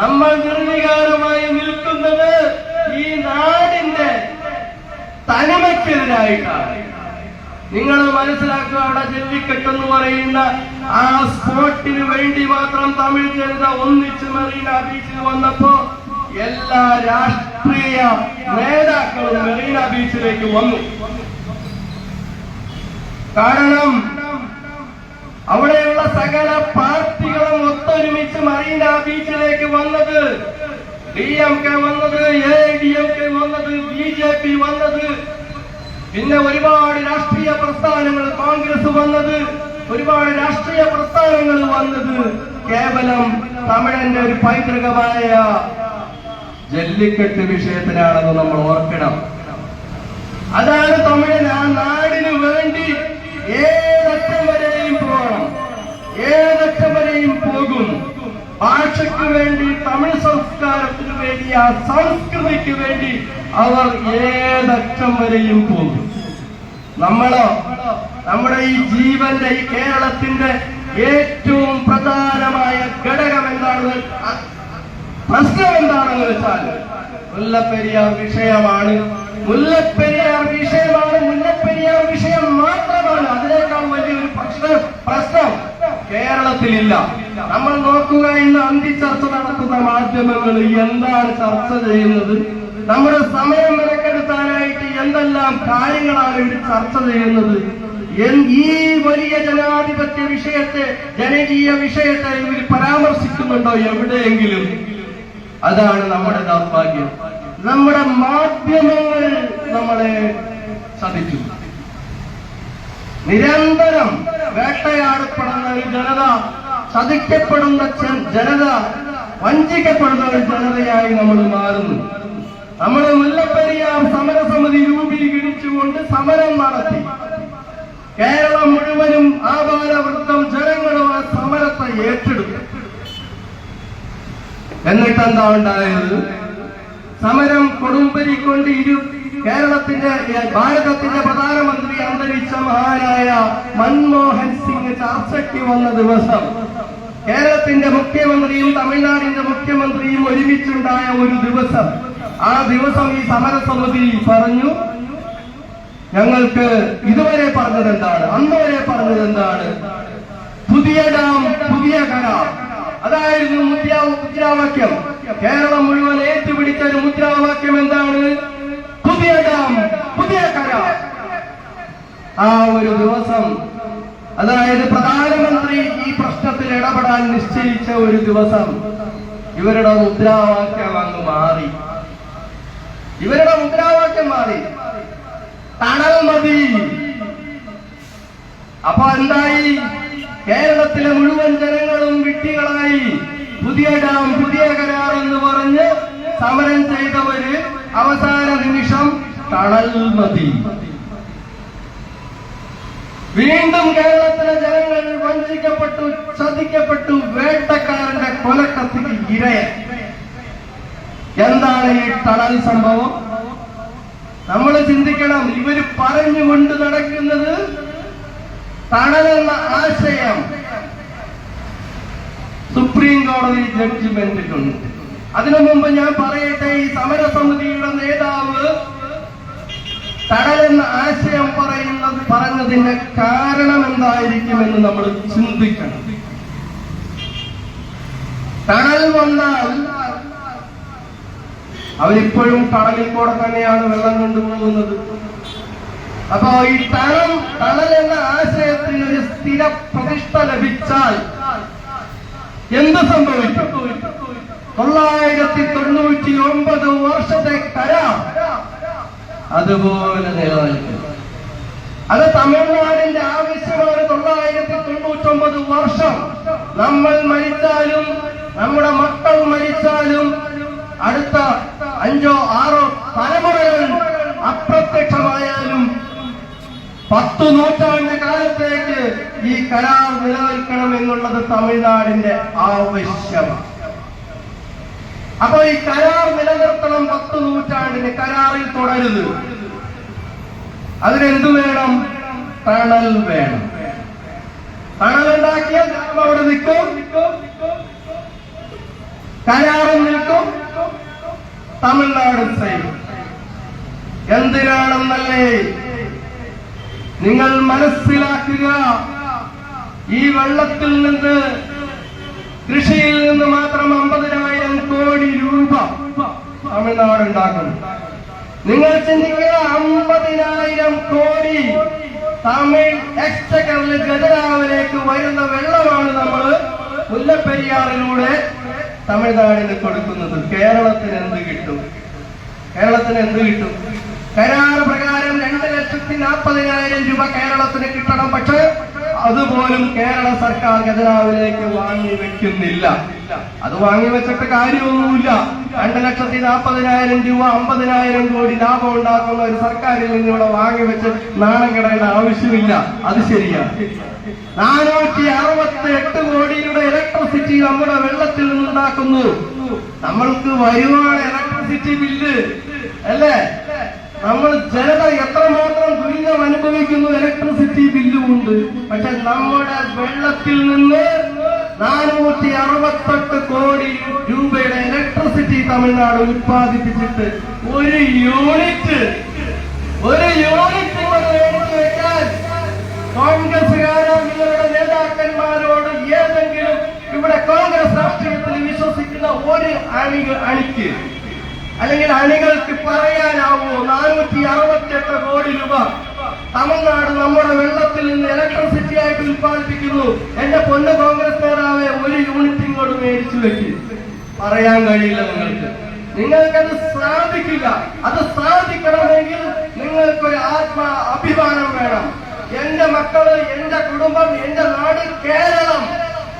നമ്മൾ നിർവികാരമായി നിൽക്കുന്നത് ഈ നാടിന്റെ തനിമയ്ക്കെതിരായിട്ടാണ്. നിങ്ങൾ മനസ്സിലാക്കുക, അവിടെ ജല്ലിക്കെട്ടെന്ന് പറയുന്ന ആ സ്പോട്ടിന് വേണ്ടി മാത്രം തമിഴ് ജനത ഒന്നിച്ച് മെറീന ബീച്ചിൽ വന്നപ്പോ എല്ലാ രാഷ്ട്രീയ നേതാക്കളും മെറീന ബീച്ചിലേക്ക് വന്നു. കാരണം അവിടെയുള്ള സകല പാർട്ടികളും ഒത്തൊരുമിച്ച് മറീന ബീച്ചിലേക്ക് വന്നത്, DMK വന്നത്, AIDMK വന്നത്, BJP വന്നത്, പിന്നെ ഒരുപാട് രാഷ്ട്രീയ പ്രസ്ഥാനങ്ങൾ, കോൺഗ്രസ് വന്നത്, ഒരുപാട് രാഷ്ട്രീയ പ്രസ്ഥാനങ്ങൾ വന്നത് കേവലം തമിഴന്റെ ഒരു പൈതൃകമായ ജല്ലിക്കെട്ട് വിഷയത്തിനാണെന്ന് നമ്മൾ ഓർക്കണം. അതാണ് തമിഴൻ ആ നാടിനു വേണ്ടി ഏതറ്റം വരെയും പോകണം, ഏതറ്റം വരെയും പോകും. ഭാഷയ്ക്ക് വേണ്ടി, തമിഴ് സംസ്കാരത്തിന് വേണ്ടി, ആ സംസ്കൃതിക്ക് വേണ്ടി അവർ ഏതറ്റം വരെയും പോകും. നമ്മളോ നമ്മുടെ ഈ ജീവന്റെ, ഈ കേരളത്തിന്റെ ഏറ്റവും പ്രധാനമായ ഘടകം എന്താണെന്ന്, പ്രശ്നം എന്താണെന്ന് വെച്ചാൽ മുല്ലപ്പെരിയാർ വിഷയമാണ്. മുല്ലപ്പെരിയാർ വിഷയം മാത്രമാണ്. അതിനേക്കാൾ വലിയൊരു പ്രശ്നം കേരളത്തിലില്ല. നമ്മൾ നോക്കുക, ഇന്ന് അന്തിച്ചർച്ച നടത്തുന്ന മാധ്യമങ്ങൾ എന്താണ് ചർച്ച ചെയ്യുന്നത്? നമ്മുടെ സമയം മെനക്കെടുത്താനായിട്ട് എന്തെല്ലാം കാര്യങ്ങളാണ് ഇവർ ചർച്ച ചെയ്യുന്നത്? ഈ വലിയ ജനാധിപത്യ വിഷയത്തെ, ജനകീയ വിഷയത്തെ ഇവർ പരാമർശിക്കുന്നുണ്ടോ എവിടെയെങ്കിലും? അതാണ് നമ്മുടെ ദൗർഭാഗ്യം. നമ്മുടെ മാധ്യമങ്ങൾ നമ്മളെ ചതിച്ചു. നിരന്തരം വേട്ടയാടപ്പെടുന്ന ഒരു ജനത, ചതിക്കപ്പെടുന്ന ജനത, വഞ്ചിക്കപ്പെടുന്ന ഒരു ജനതയായി നമ്മൾ മാറുന്നു. നമ്മൾ മുല്ലപ്പെരിയാർ സമരസമിതി രൂപീകരിച്ചുകൊണ്ട് സമരം നടത്തി. കേരളം മുഴുവനും ആബാലവൃത്തം ജനങ്ങളും ആ സമരത്തെ ഏറ്റെടുത്തു. എന്നിട്ടെന്താ ഉണ്ടായത്? സമരം കൊടുമ്പിരിക്കൊണ്ട് ഭാരതത്തിന്റെ പ്രധാനമന്ത്രി അന്തരിച്ച മഹാനായ മൻമോഹൻ സിംഗ് ചർച്ചയ്ക്ക് വന്ന ദിവസം കേരളത്തിന്റെ മുഖ്യമന്ത്രിയും തമിഴ്നാടിന്റെ മുഖ്യമന്ത്രിയും ഒരുമിച്ചുണ്ടായ ഒരു ദിവസം. ആ ദിവസം ഈ സമരസമിതി പറഞ്ഞു, ഞങ്ങൾക്ക് ഇതുവരെ പറഞ്ഞത് എന്താണ്, അന്ന് വരെ പറഞ്ഞത് എന്താണ്? പുതിയ കരാർ. അതായിരുന്നു മുദ്രാവാക്യം. കേരളം മുഴുവൻ ഏറ്റുപിടിച്ച ഒരു മുദ്രാവാക്യം എന്താണ്? പുതിയ ഡാം, പുതിയ കരാർ. ആ ഒരു ദിവസം, അതായത് പ്രധാനമന്ത്രി ഈ പ്രശ്നത്തിൽ ഇടപെടാൻ നിശ്ചയിച്ച ഒരു ദിവസം, ഇവരുടെ മുദ്രാവാക്യം അങ്ങ് മാറി. ഇവരുടെ മുദ്രാവാക്യം മാറി. തണൽ മതി. അപ്പൊ എന്തായി? കേരളത്തിലെ മുഴുവൻ ജനങ്ങളും വിഡ്ഢികളായി. പുതിയ ഡാം, പുതിയ കരാർ എന്ന് പറഞ്ഞ് സമരം ചെയ്തവര് അവസാന നിമിഷം തണൽ മതി. വീണ്ടും കേരളത്തിലെ ജനങ്ങൾ വഞ്ചിക്കപ്പെട്ടു, ചതിക്കപ്പെട്ടു, വേട്ടക്കാരന്റെ കൊലക്കത്തിക്ക് ഇരയായി. എന്താണ് ഈ തണൽ സംഭവം? നമ്മൾ ചിന്തിക്കണം. ഇവര് പറഞ്ഞുകൊണ്ട് നടക്കുന്നത് തണലെന്ന ആശയം സുപ്രീം കോടതി ജഡ്ജ്മെന്റിലുണ്ട്. അതിനു മുമ്പ് ഞാൻ പറയട്ടെ, ഈ സമരസമിതിയുടെ നേതാവ് തണലെന്ന ആശയം പറഞ്ഞതിന്റെ കാരണം എന്തായിരിക്കുമെന്ന് നമ്മൾ ചിന്തിക്കണം. തണൽ വന്നാൽ അവരിപ്പോഴും കടലിൽ കൂടെ തന്നെയാണ് വെള്ളം കൊണ്ടുപോകുന്നത്. അപ്പോ ഈ തണൽ എന്ന ആശയത്തിന് ഒരു സ്ഥിര പ്രതിഷ്ഠ ലഭിച്ചാൽ എന്ത് സംഭവിക്കും? 999 വർഷത്തെ കരാർ അതുപോലെ നിലനിൽക്കും. അത് തമിഴ്നാടിന്റെ ആവശ്യമാണ്. 999 വർഷം. നമ്മൾ മരിച്ചാലും നമ്മുടെ മക്കൾ മരിച്ചാലും അടുത്ത 5 6 തലമുറകൾ അപ്രത്യക്ഷമായാലും 10 നൂറ്റാണ്ട് കാലത്തേക്ക് ഈ കരാർ നിലനിൽക്കണം എന്നുള്ളത് തമിഴ്നാടിന്റെ ആവശ്യമാണ്. അപ്പൊ ഈ കരാർ നിലനിർത്തണം 10 നൂറ്റാണ്ടിന്. കരാറിൽ തുടരുത്. അതിനെന്തു വേണം? തണൽ വേണം. തണലുണ്ടാക്കിയാൽ അവിടെ നിൽക്കും, കരാറും നിൽക്കും, തമിഴ്നാട് സേവ്. എന്തിനാണെന്നല്ലേ നിങ്ങൾ മനസ്സിലാക്കുക. ഈ വെള്ളത്തിൽ നിന്ന്, കൃഷിയിൽ നിന്ന് മാത്രം 50,000 കോടി രൂപ തമിഴ്നാട് ഉണ്ടാക്കുന്നു. നിങ്ങൾ ചിന്തിക്കുക, 50,000 കോടി തമിഴ് എക്സ്ചക്കറിൽ ഖജനാവിലേക്ക് വരുന്ന വെള്ളമാണ് നമ്മൾ മുല്ലപ്പെരിയാറിലൂടെ തമിഴ്നാടിന് കൊടുക്കുന്നത്. കേരളത്തിന് എന്ത് കിട്ടും? കേരളത്തിന് എന്ത് കിട്ടും? കരാർ പ്രകാരം 2,40,000 രൂപ കേരളത്തിന് കിട്ടണം. പക്ഷെ അതുപോലും കേരള സർക്കാർ ഖജനാവിലേക്ക് വാങ്ങി വെക്കുന്നില്ല. അത് വാങ്ങി വെച്ചിട്ട് കാര്യമൊന്നുമില്ല. 2,40,000 രൂപ 50,000 കോടി ലാഭം ഉണ്ടാക്കുന്ന ഒരു സർക്കാരിൽ നിന്ന് ഇവിടെ വാങ്ങി വെച്ച് നാണം കെടേണ്ട ആവശ്യമില്ല. അത് ശരിയാണ്. 468 കോടിയുടെ ഇലക്ട്രിസിറ്റി നമ്മുടെ വെള്ളത്തിൽ നിന്നുണ്ടാക്കുന്നു. നമ്മൾക്ക് വരുവാണ് ഇലക്ട്രിസിറ്റി ബില്ല്, അല്ലേ? നമ്മൾ ജനത എത്രമാത്രം ദുരിതം അനുഭവിക്കുന്നു. ഇലക്ട്രിസിറ്റി ബില്ലും ഉണ്ട്. പക്ഷെ നമ്മുടെ വെള്ളത്തിൽ നിന്ന് 468 കോടി രൂപയുടെ ഇലക്ട്രിസിറ്റി തമിഴ്നാട് ഉത്പാദിപ്പിച്ചിട്ട് ഒരു യൂണിറ്റ് മേടിച്ചു വെക്കാൻ കോൺഗ്രസുകാരോ നിങ്ങളുടെ നേതാക്കന്മാരോട് ഏതെങ്കിലും ഇവിടെ കോൺഗ്രസ് രാഷ്ട്രീയത്തിൽ വിശ്വസിക്കുന്ന ഒരു അണിക്ക് അല്ലെങ്കിൽ അണികൾക്ക് പറയാനാവോ 468 കോടി രൂപ തമിഴ്നാട് നമ്മുടെ വെള്ളത്തിൽ നിന്ന് ഇലക്ട്രിസിറ്റി ആയിട്ട് ഉത്പാദിപ്പിക്കുന്നു? എന്റെ പൊന്ന് കോൺഗ്രസ് നേതാവെ, ഒരു യൂണിറ്റ് ഇങ്ങോട്ട് മേടിച്ചു വെക്ക്. പറയാൻ കഴിയില്ല നിങ്ങൾക്കത് സാധിക്കില്ല. അത് സാധിക്കണമെങ്കിൽ നിങ്ങൾക്കൊരു അഭിമാനം വേണം. എന്റെ മക്കള്, എന്റെ കുടുംബം, എന്റെ നാട് കേരളം.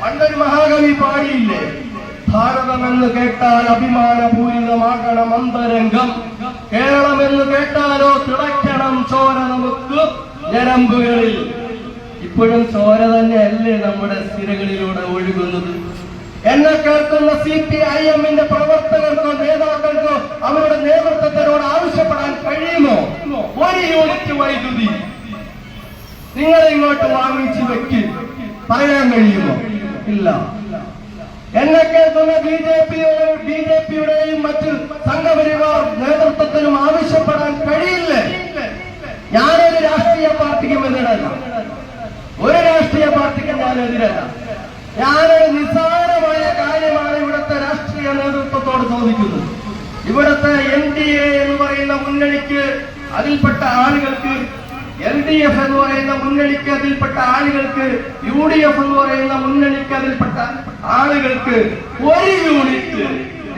പണ്ടൊരു മഹാകവി പാടിയില്ലേ, ഭാരതമെന്ന് കേട്ടാൽ അഭിമാനപൂരിതമാകണം അന്തരംഗം, കേരളമെന്ന് കേട്ടാലോ തിളയ്ക്കണം ചോര നമുക്ക് ഞരമ്പുകളിൽ. ഇപ്പോഴും ചോര തന്നെയല്ലേ നമ്മുടെ സിരകളിലൂടെ ഒഴുകുന്നത്? എന്നെ കേൾക്കുന്ന CPIM-ന്റെ പ്രവർത്തകർക്കോ നേതാക്കൾക്കോ അവരുടെ നേതൃത്വത്തിനോട് ആവശ്യപ്പെടാൻ കഴിയുമോ? ഒരു യൂണിറ്റ് വൈദ്യുതി നിങ്ങൾ ഇങ്ങോട്ട് വാങ്ങിച്ചു വെക്ക് പറയാൻ കഴിയുമോ? ഇല്ല. എന്നെ കേൾക്കുന്ന BJP-യുടെയും മറ്റ് സംഘപരിവാർ നേതൃത്വത്തിനും ആവശ്യപ്പെടാൻ കഴിയില്ലേ? ഞാനൊരു രാഷ്ട്രീയ പാർട്ടിക്കും എതിരല്ല, ഒരു രാഷ്ട്രീയ പാർട്ടിക്കും ഞാൻ എതിരല്ല. ഞാനൊരു നിസ്സാരമായ കാര്യമാണ് ഇവിടുത്തെ രാഷ്ട്രീയ നേതൃത്വത്തോട് ചോദിക്കുന്നത്. ഇവിടുത്തെ NDA എന്ന് പറയുന്ന മുന്നണിക്ക് അതിൽപ്പെട്ട ആളുകൾക്ക്, LDF എന്ന് പറയുന്ന മുന്നണിക്ക് അതിൽപ്പെട്ട ആളുകൾക്ക്, UDF എന്ന് പറയുന്ന മുന്നണിക്ക് അതിൽപ്പെട്ട ആളുകൾക്ക് ഒരു യൂണിറ്റ്,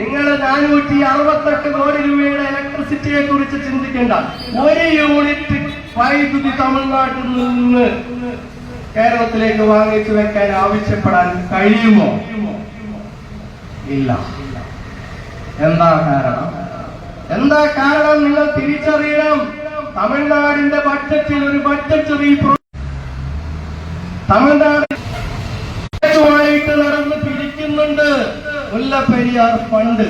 നിങ്ങൾ 468 കോടി രൂപയുടെ ഇലക്ട്രിസിറ്റിയെ കുറിച്ച് ചിന്തിക്കേണ്ട, ഒരു യൂണിറ്റ് വൈദ്യുതി തമിഴ്നാട്ടിൽ നിന്ന് കേരളത്തിലേക്ക് വാങ്ങിച്ചു വെക്കാൻ ആവശ്യപ്പെടാൻ കഴിയുമോ? ഇല്ല. എന്താ കാരണം? നിങ്ങൾ തിരിച്ചറിയണം. തമിഴ്നാടിന്റെ ബഡ്ജറ്റിൽ ഒരു ബഡ്ജറ്ററി തമിഴ്നാടുമായിട്ട് നടന്ന് പിടിക്കുന്നുണ്ട് മുല്ലപ്പെരിയാർ ഫണ്ട്.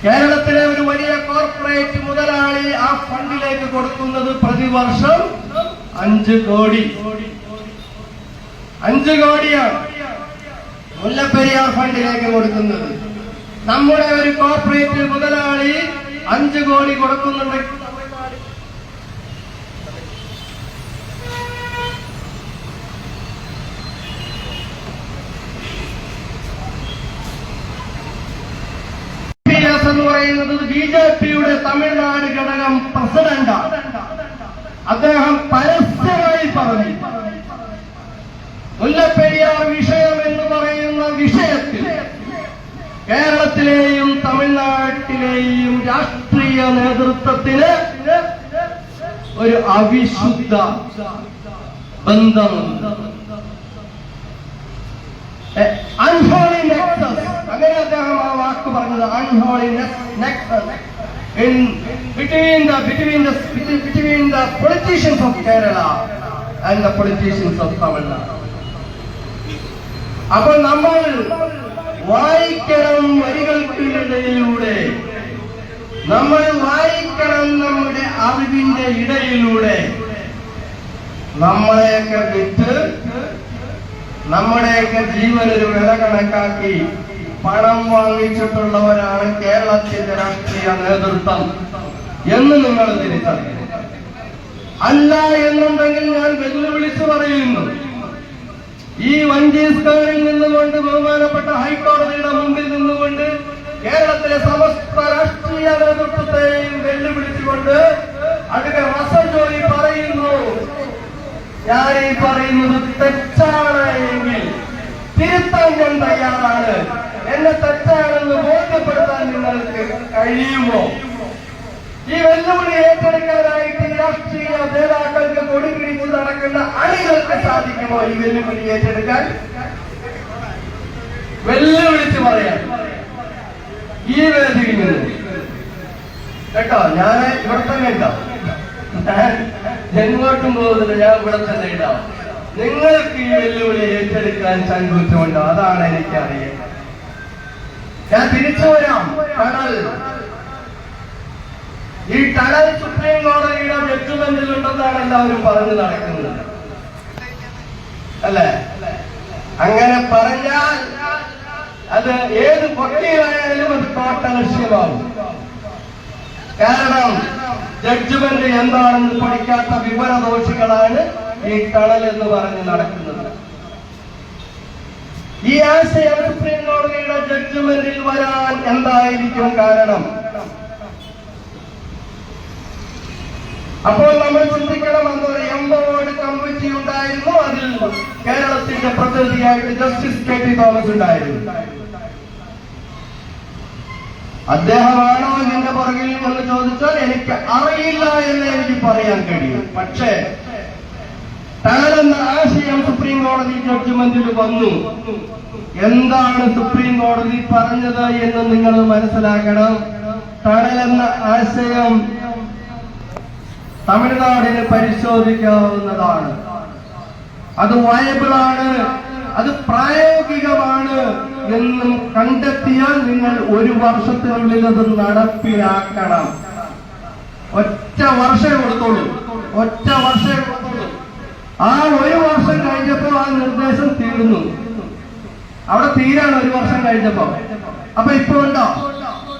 കേരളത്തിലെ ഒരു വലിയ കോർപ്പറേറ്റ് മുതലാളി ആ ഫണ്ടിലേക്ക് കൊടുക്കുന്നത് പ്രതിവർഷം 5 കോടിയാണ് മുല്ലപ്പെരിയാർ ഫണ്ടിലേക്ക് കൊടുക്കുന്നത്. നമ്മുടെ ഒരു കോർപ്പറേറ്റ് മുതലാളി 5 കോടി കൊടുക്കുന്നുണ്ട്. എന്ന് പറയുന്നത് BJPയുടെ തമിഴ്നാട് ഘടകം പ്രസിഡന്റാണ്. അദ്ദേഹം പരസ്യമായി പറഞ്ഞു, മുല്ലപ്പെരിയാർ വിഷയം എന്ന് പറയുന്ന വിഷയത്തിൽ കേരളത്തിലെയും തമിഴ്നാട്ടിലെയും രാഷ്ട്രീയ നേതൃത്വത്തിന് ഒരു അവിശുദ്ധ ബന്ധമുണ്ട്. അൺഹോളി നെക്സസ്, അങ്ങനെ അദ്ദേഹം ആ വാക്ക് പറഞ്ഞത്. Unholy Nexus between the politicians of Kerala and the politicians of Tamil Nadu. അപ്പോൾ നമ്മൾ വായിക്കണം വരികൾക്കിടയിലൂടെ, നമ്മൾ വായിക്കണം നമ്മുടെ അറിവിന്റെ ഇടയിലൂടെ. നമ്മളെയൊക്കെ വിറ്റ് നമ്മുടെയൊക്കെ ജീവനൊരു വില കണക്കാക്കി പണം വാങ്ങിച്ചിട്ടുള്ളവരാണ് കേരളത്തിന്റെ രാഷ്ട്രീയ നേതൃത്വം എന്ന് നിങ്ങൾ തിരിച്ചറിയണം. അല്ല എന്നുണ്ടെങ്കിൽ ഞാൻ വെല്ലുവിളിച്ചു പറയുന്നു, ഈ വഞ്ചി സ്ക്വയറിൽ നിന്നുകൊണ്ട് ബഹുമാനപ്പെട്ട ഹൈക്കോടതിയുടെ മുമ്പിൽ നിന്നുകൊണ്ട് കേരളത്തിലെ സമസ്ത രാഷ്ട്രീയ നേതൃത്വത്തെയും വെല്ലുവിളിച്ചുകൊണ്ട് അഡ്വക്കേറ്റ് റസൽ ജോയി പറയുന്നു, ഞാൻ ഈ പറയുന്നത് തെറ്റാണ് എങ്കിൽ തിരുത്താൻ ഞാൻ തയ്യാറാണ്. എന്നെ തെറ്റാണെന്ന് ബോധ്യപ്പെടുത്താൻ നിങ്ങൾക്ക് കഴിയുമോ? ഈ വെല്ലുവിളി ഏറ്റെടുക്കാനായിട്ട് രാഷ്ട്രീയ നേതാക്കൾക്ക് കൊടിപിടിച്ച് നടക്കുന്ന അണികൾക്ക് സാധിക്കുമോ ഈ വെല്ലുവിളി ഏറ്റെടുക്കാൻ? വെല്ലുവിളിച്ച് പറയാൻ ഈ വേദിയിൽ നിന്ന് കേട്ടോ. ഞാൻ ഇവിടെ തന്നെ ഉണ്ടാവും, ഞാൻ എങ്ങോട്ടും പോകുന്നില്ല, ഞാൻ ഇവിടെ തന്നെ ഉണ്ടാവും. നിങ്ങൾക്ക് ഈ വെല്ലുവിളി ഏറ്റെടുക്കാൻ ചങ്കൂറ്റമുണ്ടോ? അതാണ് എനിക്കറിയാം. ഞാൻ തിരിച്ചു വരാം. ഈ ടണൽ സുപ്രീം കോടതിയുടെ ജഡ്ജ്മെന്റിൽ ഉണ്ടെന്നാണ് എല്ലാവരും പറഞ്ഞു നടക്കുന്നത്, അല്ലേ? അങ്ങനെ പറഞ്ഞാൽ അത് ഏത് വക്കീലായാലും അത് കോട്ടലക്ഷ്യമാവും. കാരണം ജഡ്ജ്മെന്റ് എന്താണെന്ന് പഠിക്കാത്ത വിവരദോഷികളാണ് ഈ ടണൽ എന്ന് പറഞ്ഞ് നടക്കുന്നത്. ഈ ആശയം സുപ്രീം കോടതിയുടെ ജഡ്ജ്മെന്റിൽ വരാൻ എന്തായിരിക്കും കാരണം? അപ്പോൾ നമ്മൾ ചിന്തിക്കണം, എന്നൊരു എംപവേർഡ് കമ്മിറ്റി ഉണ്ടായിരുന്നു, അതിൽ കേരളത്തിന്റെ പ്രതിനിധിയായിട്ട് ജസ്റ്റിസ് KT തോമസ് ഉണ്ടായിരുന്നു. അദ്ദേഹമാണോ ഇതിന്റെ പുറകിൽ എന്ന് ചോദിച്ചാൽ എനിക്ക് അറിയില്ല എന്ന് എനിക്ക് പറയാൻ കഴിയും. പക്ഷേ ടണലെന്ന ആശയം സുപ്രീം കോടതി ജഡ്ജ്മെന്റിൽ വന്നു. എന്താണ് സുപ്രീം കോടതി പറഞ്ഞത് എന്ന് നിങ്ങൾ മനസ്സിലാക്കണം. ടണലെന്ന ആശയം തമിഴ്നാടിന് പരിശോധിക്കാവുന്നതാണ്, അത് വയബിളാണ്, അത് പ്രായോഗികമാണ് എന്നും കണ്ടെത്തിയാൽ നിങ്ങൾ 1 വർഷത്തിനുള്ളിൽ അത് നടപ്പിലാക്കണം. ഒറ്റ വർഷം കൊടുത്തോളൂ. ആ 1 വർഷം കഴിഞ്ഞപ്പോ ആ നിർദ്ദേശം തീർന്നു. അവിടെ തീരാണ് 1 വർഷം കഴിഞ്ഞപ്പോ. അപ്പൊ ഇപ്പൊ ഉണ്ടോ?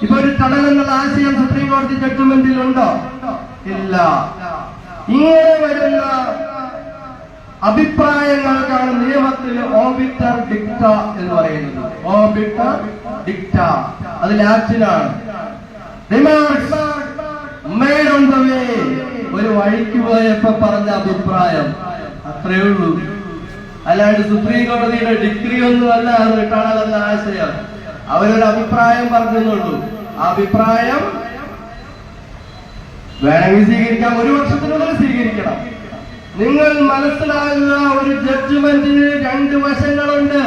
ഇപ്പൊ ഒരു ടണൽ എന്നുള്ള ആശയം സുപ്രീം കോടതി ജഡ്ജ്മെന്റിൽ ഉണ്ടോ? ഇല്ല. ഇങ്ങനെ വരുന്ന അഭിപ്രായങ്ങൾക്കാണ് നിയമ മലയാളത്തിൽ ഓബിറ്റർ ഡിക്റ്റ എന്ന് പറയുന്നത്. ഓബിറ്റർ ഡിക്റ്റ അത് ലാറ്റിനാണ്. Remarks made on the way, ഒരു വഴിക്ക് പോയപ്പോ പറഞ്ഞ അഭിപ്രായം, അത്രയേ ഉള്ളൂ. അല്ലാണ്ട് സുപ്രീം കോടതിയുടെ ഡിഗ്രി ഒന്നും അല്ല അത് കാണാനുള്ള ആശയം. അവരൊരു അഭിപ്രായം പറഞ്ഞെന്നുള്ളൂ. അഭിപ്രായം വേണമെങ്കിൽ സ്വീകരിക്കാം, 1 വർഷത്തിനുള്ളിൽ സ്വീകരിക്കണം. നിങ്ങൾ മനസ്സിലാകുക, ഒരു ജഡ്ജ്മെന്റിന് 2 വശങ്ങളുണ്ട്.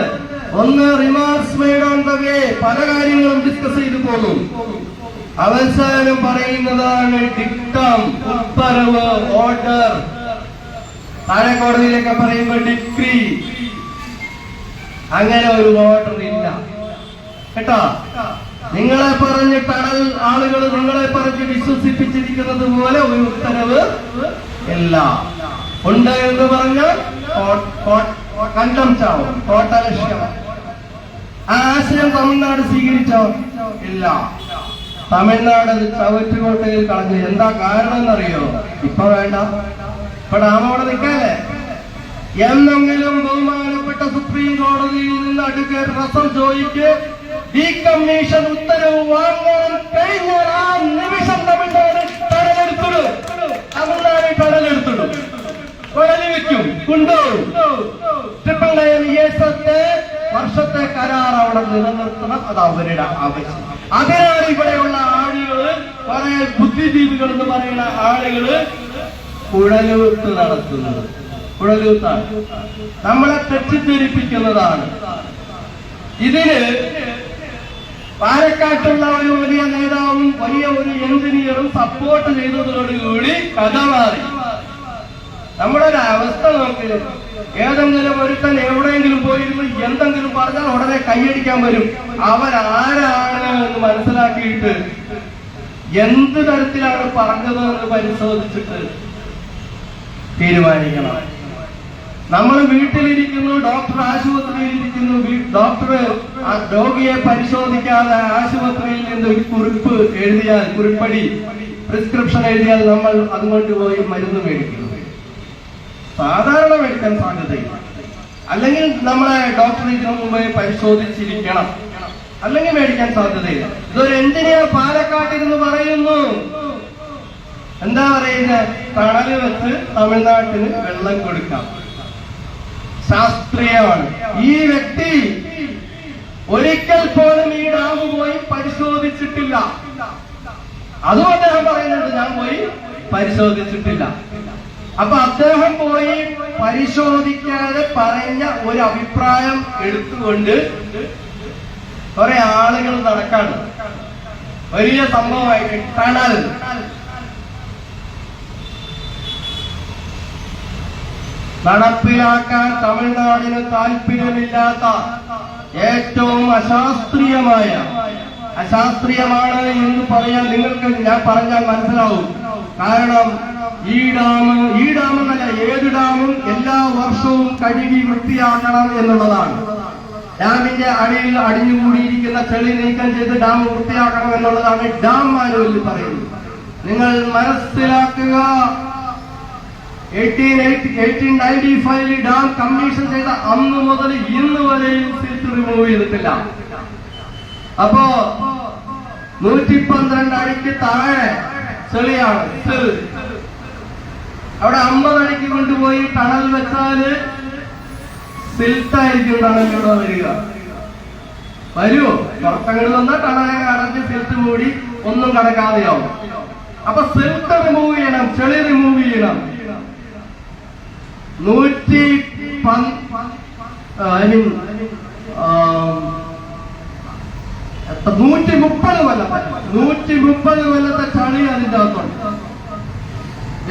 ഒന്ന് റിമാർക്സ് മെയ്ഡ് ഓൺ ദ വേ, പല കാര്യങ്ങളും ഡിസ്കസ് ചെയ്തു പോകും. അവസാനം പറയുന്നതാണ് ഡിക്റ്റം, ഉത്തരവ്, ഓർഡർ. താഴെ കോടതിയിലൊക്കെ പറയുമ്പോ ഡിഗ്രി. അങ്ങനെ ഒരു ഓർഡർ ഇല്ല കേട്ടോ. നിങ്ങളെ പറഞ്ഞ് ടണൽ ആളുകൾ നിങ്ങളെ പറഞ്ഞ് വിശ്വസിപ്പിച്ചിരിക്കുന്നത് പോലെ ഒരു ഉത്തരവ് ഇല്ല. ഉണ്ട് എന്ന് പറഞ്ഞാൽ കണ്ടംപ്റ്റ് ആവും, ടോട്ടലക്ഷ്യം. ആ ആശയം തമിഴ്നാട് സ്വീകരിച്ചോ? ഇല്ല. തമിഴ്നാട് ചവറ്റുകോട്ടയിൽ കളഞ്ഞു. എന്താ കാരണം എന്നറിയോ? ഇപ്പൊ വേണ്ട, ഇപ്പൊ ഡാമോടെ നിൽക്കാല്ലേ. എന്നെങ്കിലും ബഹുമാനപ്പെട്ട സുപ്രീം കോടതിയിൽ നിന്ന് അഡ്വക്കേറ്റ് റസൽ ജോയിക്ക് ഡീകമ്മീഷൻ ഉത്തരവ് വാങ്ങാൻ കഴിഞ്ഞാൽ ആ നിമിഷം തമിഴ്നാട് ടണലെടുത്തിടും. തമിഴ്നാട് ടണലെടുത്തിടും, കുഴലി വെക്കും, കൊണ്ടുപോകും. 999 വർഷത്തെ കരാർ അവിടെ നിലനിർത്തണം. അത് അവരുടെ ആവശ്യം. അതിനാണ് ഇവിടെയുള്ള ആളുകള്, കുറെ ബുദ്ധിജീവികൾ എന്ന് പറയുന്ന ആളുകള് കുഴലൂത്ത് നടത്തുന്നത്. കുഴലൂത്താണ്, നമ്മളെ തെറ്റിദ്ധരിപ്പിക്കുന്നതാണ്. ഇതിന് പാലക്കാട്ടുള്ള ഒരു വലിയ നേതാവും വലിയ ഒരു എഞ്ചിനീയറും സപ്പോർട്ട് ചെയ്തതോടുകൂടി കഥ മാറി. നമ്മുടെ ഒരു അവസ്ഥ നോക്ക്. ഏതെങ്കിലും ഒരുത്തൻ എവിടെയെങ്കിലും പോയിരുന്നു എന്തെങ്കിലും പറഞ്ഞാൽ ഉടനെ കൈയടിക്കാൻ വരും. അവൻ ആരാണ് എന്ന് മനസ്സിലാക്കിയിട്ട് എന്ത് തരത്തിലാണ് പറഞ്ഞത് എന്ന് പരിശോധിച്ചിട്ട് തീരുമാനിക്കണം. നമ്മൾ വീട്ടിലിരിക്കുന്നു, ഡോക്ടർ ആശുപത്രിയിലിരിക്കുന്നു, ഡോക്ടർ രോഗിയെ പരിശോധിക്കാതെ ആശുപത്രിയിൽ നിന്ന് ഒരു കുറിപ്പ് എഴുതിയാൽ, കുറിപ്പടി പ്രിസ്ക്രിപ്ഷൻ എഴുതിയാൽ നമ്മൾ അതുകൊണ്ട് പോയി മരുന്ന് മേടിക്കുന്നു. സാധാരണ മേടിക്കാൻ സാധ്യതയില്ല. അല്ലെങ്കിൽ നമ്മളെ ഡോക്ടർ ഇതിനു മുമ്പേ പരിശോധിച്ചിരിക്കണം, അല്ലെങ്കിൽ മേടിക്കാൻ സാധ്യതയില്ല. ഇതൊരു എഞ്ചിനീയർ പാലക്കാട്ടിരുന്ന് പറയുന്നു. എന്താ പറയുന്നത്? തണല് വെച്ച് തമിഴ്നാട്ടിന് വെള്ളം കൊടുക്കാം. ശാസ്ത്രീയമാണ്. ഈ വ്യക്തി ഒരിക്കൽ പോലും ഈ ഡാം പോയി പരിശോധിച്ചിട്ടില്ല. അതും അദ്ദേഹം പറയുന്നുണ്ട്, ഞാൻ പോയി പരിശോധിച്ചിട്ടില്ല. അപ്പൊ അദ്ദേഹം പോയി പരിശോധിക്കാതെ പറഞ്ഞ ഒരു അഭിപ്രായം എടുത്തുകൊണ്ട് കുറെ ആളുകൾ നടക്കാണ്. വലിയ സംഭവമായിട്ട് ടണൽ നടപ്പിലാക്കാൻ തമിഴ്നാടിന് താല്പര്യമില്ലാത്ത ഏറ്റവും അശാസ്ത്രീയമാണ് എന്ന് പറയാൻ നിങ്ങൾക്ക് ഞാൻ പറഞ്ഞാൽ മനസ്സിലാവും. കാരണം ഈ ഡാം എന്നല്ല, ഏത് ഡാമും എല്ലാ വർഷവും കഴുകി വൃത്തിയാക്കണം എന്നുള്ളതാണ്. ഡാമിന്റെ അടിയിൽ അടിഞ്ഞുകൂടിയിരിക്കുന്ന ചെളി നീക്കം ചെയ്ത് ഡാം വൃത്തിയാക്കണം എന്നുള്ളതാണ് ഡാം മാനുവലിൽ പറയുന്നത്. നിങ്ങൾ മനസ്സിലാക്കുക, 1895 ഡാം കമ്മീഷൻ ചെയ്ത അന്ന് മുതൽ ഇന്ന് വരെയും സിൽട്ട് റിമൂവ് ചെയ്തിട്ടില്ല. അപ്പോ 112 അടിക്ക് താഴെ ചെളിയാണ്. അവിടെ 50 അടിക്ക് കൊണ്ടുപോയി ടണൽ വെച്ചാല് സിൽട്ടായിരിക്കും ടണലിലൂടെ വരിക. വരുമോ? പുറത്തങ്ങോട്ട് വന്നാൽ ടണലെ അടഞ്ഞ് സിൽട്ട് മൂടി ഒന്നും കടക്കാതെയാവും. അപ്പൊ സിൽട്ട് റിമൂവ് ചെയ്യണം, ചെളി റിമൂവ് ചെയ്യണം. 130 കൊല്ലത്തെ ചളി അതിന്റെ അകത്തുണ്ട്.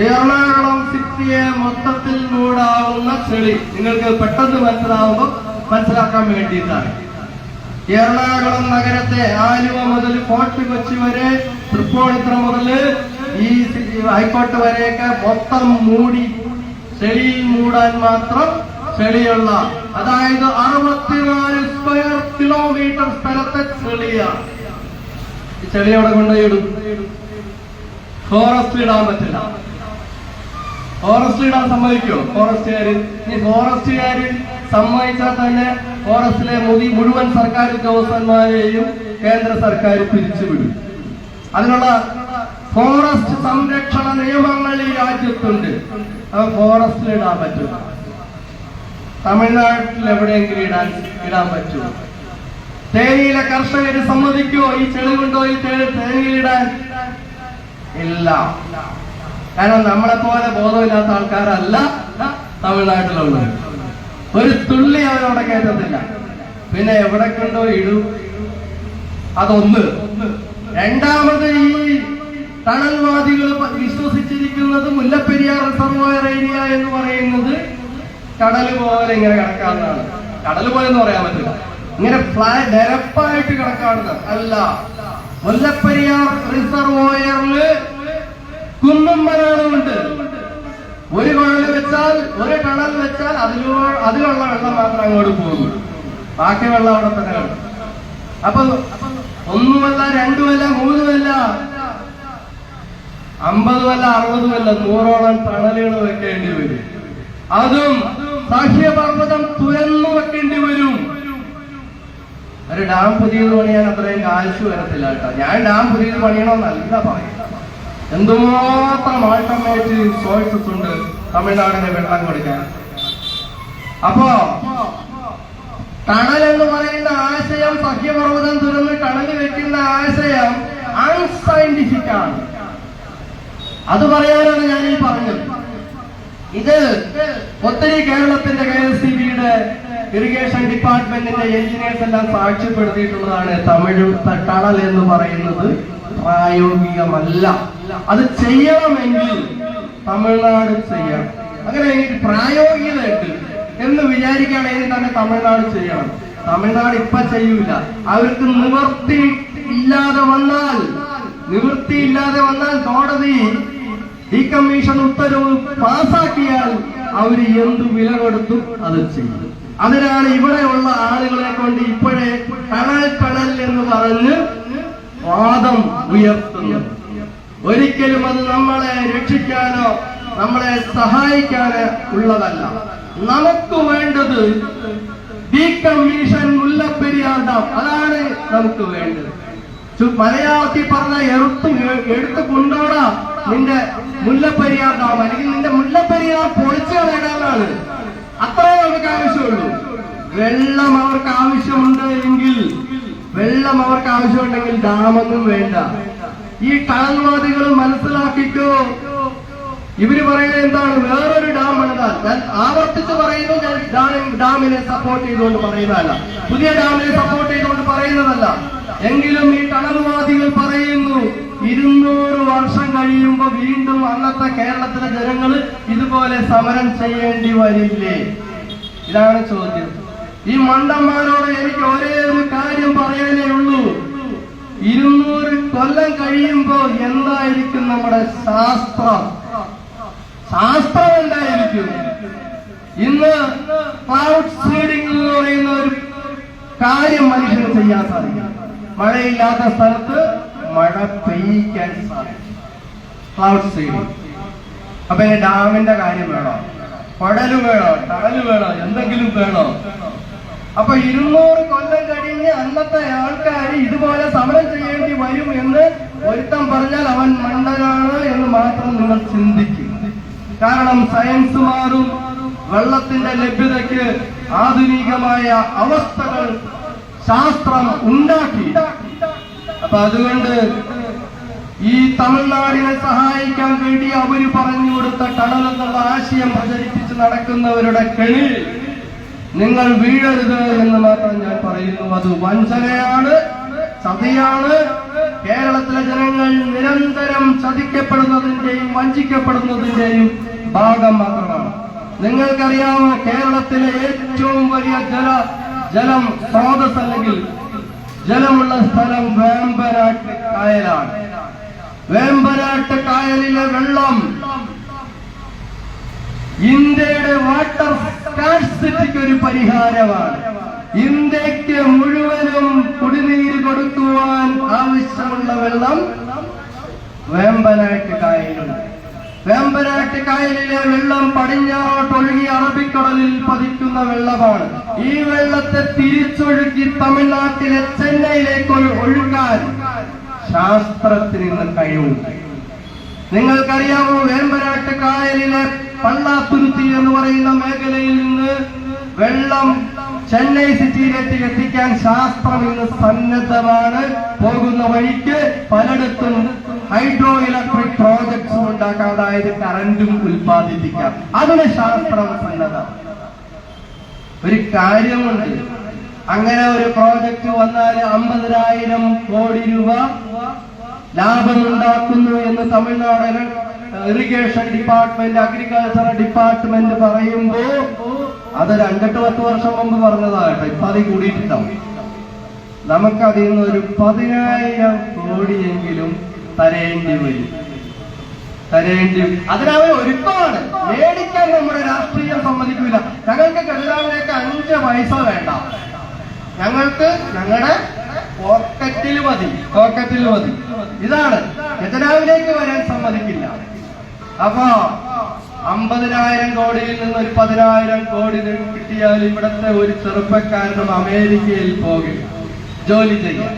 എറണാകുളം സിറ്റിയെ മൊത്തത്തിൽ മൂടാവുന്ന ചെളി നിങ്ങൾക്ക് പെട്ടെന്ന് മനസ്സിലാക്കാൻ വേണ്ടിയിട്ടാണ്. എറണാകുളം നഗരത്തെ ആലുവ മുതൽ ഫോർട്ട് കൊച്ചി വരെ, തൃപ്പൂണിത്തുറ മുതൽ ഈ ഹൈക്കോർട്ട് വരെയൊക്കെ മൊത്തം മൂടി, ചെളിയിൽ മൂടാൻ മാത്രം ചെളിയുള്ള, അതായത് 64 സ്ക്വയർ കിലോമീറ്റർ സ്ഥലത്തെ ചെളിയാണ്. ഈ ചെളി അവിടെ കൊണ്ടുപോയിടും. ഫോറസ്റ്റ് ഇടാൻ പറ്റില്ല. ഫോറസ്റ്റ് ഇടാൻ സമ്മതിക്കുമോ ഫോറസ്റ്റുകാര്? ഇനി ഫോറസ്റ്റുകാര് സമ്മതിച്ചാൽ തന്നെ ഫോറസ്റ്റിലെ മുഴുവൻ സർക്കാർ ഉദ്യോഗസ്ഥന്മാരെയും കേന്ദ്ര സർക്കാർ പിരിച്ചുവിടും. അതിനുള്ള ഫോറസ്റ്റ് സംരക്ഷണ നിയമങ്ങൾ ഈ രാജ്യത്തുണ്ട്. അത് ഫോറസ്റ്റിൽ ഇടാൻ പറ്റും. തമിഴ്നാട്ടിൽ എവിടെയെങ്കിലും ഇടാൻ പറ്റുമോ? തേനിയിലെ കർഷകര് സമ്മതിക്കുമോ ഈ ചെളി കൊണ്ടോ ഈ തേനിയിലിടാൻ? ഇല്ല. കാരണം നമ്മളെ പോലെ ബോധമില്ലാത്ത ആൾക്കാരല്ല തമിഴ്നാട്ടിലുള്ളത്. ഒരു തുള്ളി അവരവിടെ കയറ്റത്തില്ല. പിന്നെ എവിടെ കൊണ്ടോ ഇടും. അതൊന്ന്. രണ്ടാമത്, ഈ തണൽവാദികൾ വിശ്വസിച്ചിരിക്കുന്നത് മുല്ലപ്പെരിയാർ റിസർവോയർ ഏരിയ എന്ന് പറയുന്നത് കടൽ പോലെ ഇങ്ങനെ കിടക്കാവുന്നതാണ്. കടൽ പോലെ എന്ന് പറയാൻ പറ്റില്ല, ഇങ്ങനെ നിരപ്പായിട്ട് കിടക്കാവുന്നത് അല്ല. മുല്ലപ്പെരിയാർ റിസർവോയറില് കുന്നും മലകളുമുണ്ട്. ഒരു ടണൽ വെച്ചാൽ അതിലുള്ള വെള്ളം മാത്രം അങ്ങോട്ട് പോകും, ബാക്കി വെള്ളം അവിടെ തന്നെ കിടക്കും. അപ്പൊ ഒന്നുമല്ല, രണ്ടുമല്ല, മൂന്നുമല്ല, 50 60 100ഓളം ടണലുകൾ വെക്കേണ്ടി വരും. അതും സഹ്യപർവ്വതം തുരന്നു വെക്കേണ്ടി വരും. ഒരു ഡാം പുതിയത് പണിയാൻ അത്രയും കാശ് വരത്തില്ല കേട്ടോ. ഞാൻ ഡാം പുതിയത് പണിയണമെന്നല്ല പറയും. എന്തുമാത്രം ആൾട്ടർനേറ്റീവ് സോഴ്സസ് ഉണ്ട് തമിഴ്നാടിന് വെള്ളം കൊടുക്കാൻ. അപ്പോ ടണൽ എന്ന് പറയുന്ന ആശയം, സഖ്യപർവ്വതം തുറന്ന് ടണൽ വെക്കുന്ന ആശയം അൺസയന്റിഫിക് ആണ്. അത് പറയാനാണ് ഞാൻ ഈ പറഞ്ഞത്. ഇത് ഒത്തിരി കേരളത്തിന്റെ KSCBയുടെ ഇറിഗേഷൻ ഡിപ്പാർട്ട്മെന്റിന്റെ എഞ്ചിനീയേഴ്സ് എല്ലാം സാക്ഷ്യപ്പെടുത്തിയിട്ടുള്ളതാണ്. ടണൽ എന്ന് പറയുന്നത് പ്രായോഗികമല്ല. അത് ചെയ്യണമെങ്കിൽ തമിഴ്നാട് ചെയ്യണം. അങ്ങനെ പ്രായോഗികതയുണ്ട് എന്ന് വിചാരിക്കുകയാണെങ്കിൽ തന്നെ തമിഴ്നാട് ചെയ്യണം. തമിഴ്നാട് ഇപ്പൊ ചെയ്യൂല. അവർക്ക് നിവൃത്തി ഇല്ലാതെ വന്നാൽ കോടതി ഡീകമ്മീഷൻ ഉത്തരവ് പാസാക്കിയാൽ അവര് എന്തു വില കൊടുത്തും അത് ചെയ്യും. അതിനാണ് ഇവിടെയുള്ള ആളുകളെ കൊണ്ട് ഇപ്പോഴേ ടണൽ എന്ന് പറഞ്ഞ് വാദം ഉയർത്തുന്നത്. ഒരിക്കലും അത് നമ്മളെ രക്ഷിക്കാനോ നമ്മളെ സഹായിക്കാനോ ഉള്ളതല്ല. നമുക്ക് വേണ്ടത് ഡീകമ്മീഷൻ മുല്ലപ്പെരിയാർ ഡാം. അതാണ് നമുക്ക് വേണ്ടത്. മലയാളത്തിൽ പറഞ്ഞ എടുത്തു കൊണ്ടോടാ നിന്റെ മുല്ലപ്പെരിയാർ ഡാം, അല്ലെങ്കിൽ നിന്റെ മുല്ലപ്പെരിയാർ പൊളിച്ചു കളയാനാണ്. അത്രേ നമുക്ക് ആവശ്യമുള്ളൂ. വെള്ളം അവർക്ക് ആവശ്യമുണ്ടെങ്കിൽ ഡാമൊന്നും വേണ്ട. ഈ ടണൽവാദികൾ മനസ്സിലാക്കിക്കോ. ഇവര് പറയുന്നത് എന്താണ്? വേറൊരു ഡാം പണിതാൽ, ഞാൻ ആവർത്തിച്ച് പറയുന്നു, ഞാൻ ഡാമിനെ സപ്പോർട്ട് ചെയ്തുകൊണ്ട് പറയുന്നതല്ല, പുതിയ ഡാമിനെ സപ്പോർട്ട് ചെയ്തുകൊണ്ട് പറയുന്നതല്ല. എങ്കിലും ഈ ടണൽവാദികൾ പറയുന്നു 200 വർഷം കഴിയുമ്പോൾ വീണ്ടും അന്നത്തെ കേരളത്തിലെ ജനങ്ങൾ ഇതുപോലെ സമരം ചെയ്യേണ്ടി വരില്ലേ? ഇതാണ് ചോദ്യം. ഈ മണ്ടന്മാരോട് എനിക്ക് ഒരേ ഒരു കാര്യം പറയാനേ ഉള്ളൂ. 200 കൊല്ലം കഴിയുമ്പോൾ എന്തായിരിക്കും നമ്മുടെ ശാസ്ത്രം എന്തായിരിക്കും? ഇന്ന് ക്ലൗഡ് സീഡിംഗ് എന്ന് പറയുന്ന ഒരു കാര്യം മനുഷ്യന് ചെയ്യാൻ സാധിക്കും. മഴയില്ലാത്ത സ്ഥലത്ത് മഴ പെയ്യിക്കാൻ സാധിക്കും. Cloud seeding. അപ്പൊ ഡാമിന്റെ കാര്യം വേണോ? കുഴല് വേണോ? ടണല് വേണോ? എന്തെങ്കിലും വേണോ? അപ്പൊ 200 കൊല്ലം കഴിഞ്ഞ് അന്നത്തെ ആൾക്കാർ ഇതുപോലെ സമരം ചെയ്യേണ്ടി വരും എന്ന് ഒരുത്തം പറഞ്ഞാൽ അവൻ മണ്ടനാണ് എന്ന് മാത്രം നിങ്ങൾ ചിന്തിക്കും. കാരണം സയൻസ് മാറും, വെള്ളത്തിന്റെ ലഭ്യതയ്ക്ക് ആധുനികമായ അവസ്ഥകൾ ശാസ്ത്രം ഉണ്ടാക്കി. അപ്പൊ അതുകൊണ്ട് ഈ തമിഴ്നാടിനെ സഹായിക്കാൻ വേണ്ടി അവര് പറഞ്ഞു കൊടുത്ത ടണൽ എന്നുള്ള ആശയം പ്രചരിപ്പിച്ച് നടക്കുന്നവരുടെ കെണി നിങ്ങൾ വീഴരുത് എന്ന് മാത്രം ഞാൻ പറയുന്നു. അത് വഞ്ചനയാണ്, ചതിയാണ്. കേരളത്തിലെ ജനങ്ങൾ നിരന്തരം ചതിക്കപ്പെടുന്നതിന്റെയും വഞ്ചിക്കപ്പെടുന്നതിന്റെയും ഭാഗം മാത്രമാണ്. നിങ്ങൾക്കറിയാമോ, കേരളത്തിലെ ഏറ്റവും വലിയ ജലം സ്രോതസ് അല്ലെങ്കിൽ ജലമുള്ള സ്ഥലം വേമ്പനാട്ട് കായലാണ്. വേമ്പനാട്ട് കായലിലെ വെള്ളം ഇന്ത്യയുടെ വാട്ടർ സ്കാർസിറ്റിക്ക് ഒരു പരിഹാരമാണ്. ഇന്ത്യക്ക് മുഴുവനും കുടിനീര് കൊടുക്കുവാൻ ആവശ്യമുള്ള വെള്ളം വേമ്പനാട്ട് കായലുണ്ട്. വേമ്പനാട്ട് കായലിലെ വെള്ളം പടിഞ്ഞാറോട്ടൊഴുകി അറബിക്കടലിൽ പതിക്കുന്ന വെള്ളമാണ്. ഈ വെള്ളത്തെ തിരിച്ചൊഴുകി തമിഴ്നാട്ടിലെ ചെന്നൈയിലേക്ക് ഒഴുകാൻ ശാസ്ത്രത്തിന് ഇന്ന് കഴിവും. നിങ്ങൾക്കറിയാമോ, വേമ്പനാട്ട് കായലിലെ പള്ളാത്തുരുത്തി എന്ന് പറയുന്ന മേഖലയിൽ നിന്ന് വെള്ളം ചെന്നൈ സിറ്റിയിലേക്ക് എത്തിക്കാൻ ശാസ്ത്രം ഇന്ന് സന്നദ്ധമാണ്. പോകുന്ന വഴിക്ക് പലയിടത്തും ഹൈഡ്രോ ഇലക്ട്രിക് പ്രോജക്ട്സും ഉണ്ടാക്കാം, അതായത് കറന്റും ഉൽപ്പാദിപ്പിക്കാം. അതിന് ശാസ്ത്രം സന്നദ്ധം. ഒരു കാര്യമുണ്ട്, അങ്ങനെ ഒരു പ്രോജക്റ്റ് വന്നാൽ 50,000 കോടി രൂപ ലാഭമുണ്ടാക്കുന്നു എന്ന് Tamil Nadu irrigation department, agriculture department പറയുമ്പോ അത് 2-10 വർഷം മുമ്പ് പറഞ്ഞതാകട്ടെ. ഇപ്പൊ അത് കൂടിയിട്ടുണ്ടാവും. നമുക്കതിൽ നിന്ന് ഒരു 10,000 കോടിയെങ്കിലും തരേണ്ടി വരും. അതിനവർ ഒരുക്കമാണ്. മേടിക്കാൻ നമ്മുടെ രാഷ്ട്രീയം സമ്മതിക്കില്ല. ഞങ്ങൾക്ക് ഖജനാവിലേക്ക് 5 പൈസ വേണ്ട, ഞങ്ങൾക്ക് ഞങ്ങളുടെ പോക്കറ്റിൽ മതി. ഇതാണ്, ഖജനാവിലേക്ക് വരാൻ സമ്മതിക്കില്ല. അപ്പൊ 50,000 കോടിയിൽ നിന്ന് ഒരു 10,000 കോടി കിട്ടിയാൽ ഇവിടത്തെ ഒരു ചെറുപ്പക്കാരനും അമേരിക്കയിൽ പോകും, ജോലി ചെയ്യാൻ,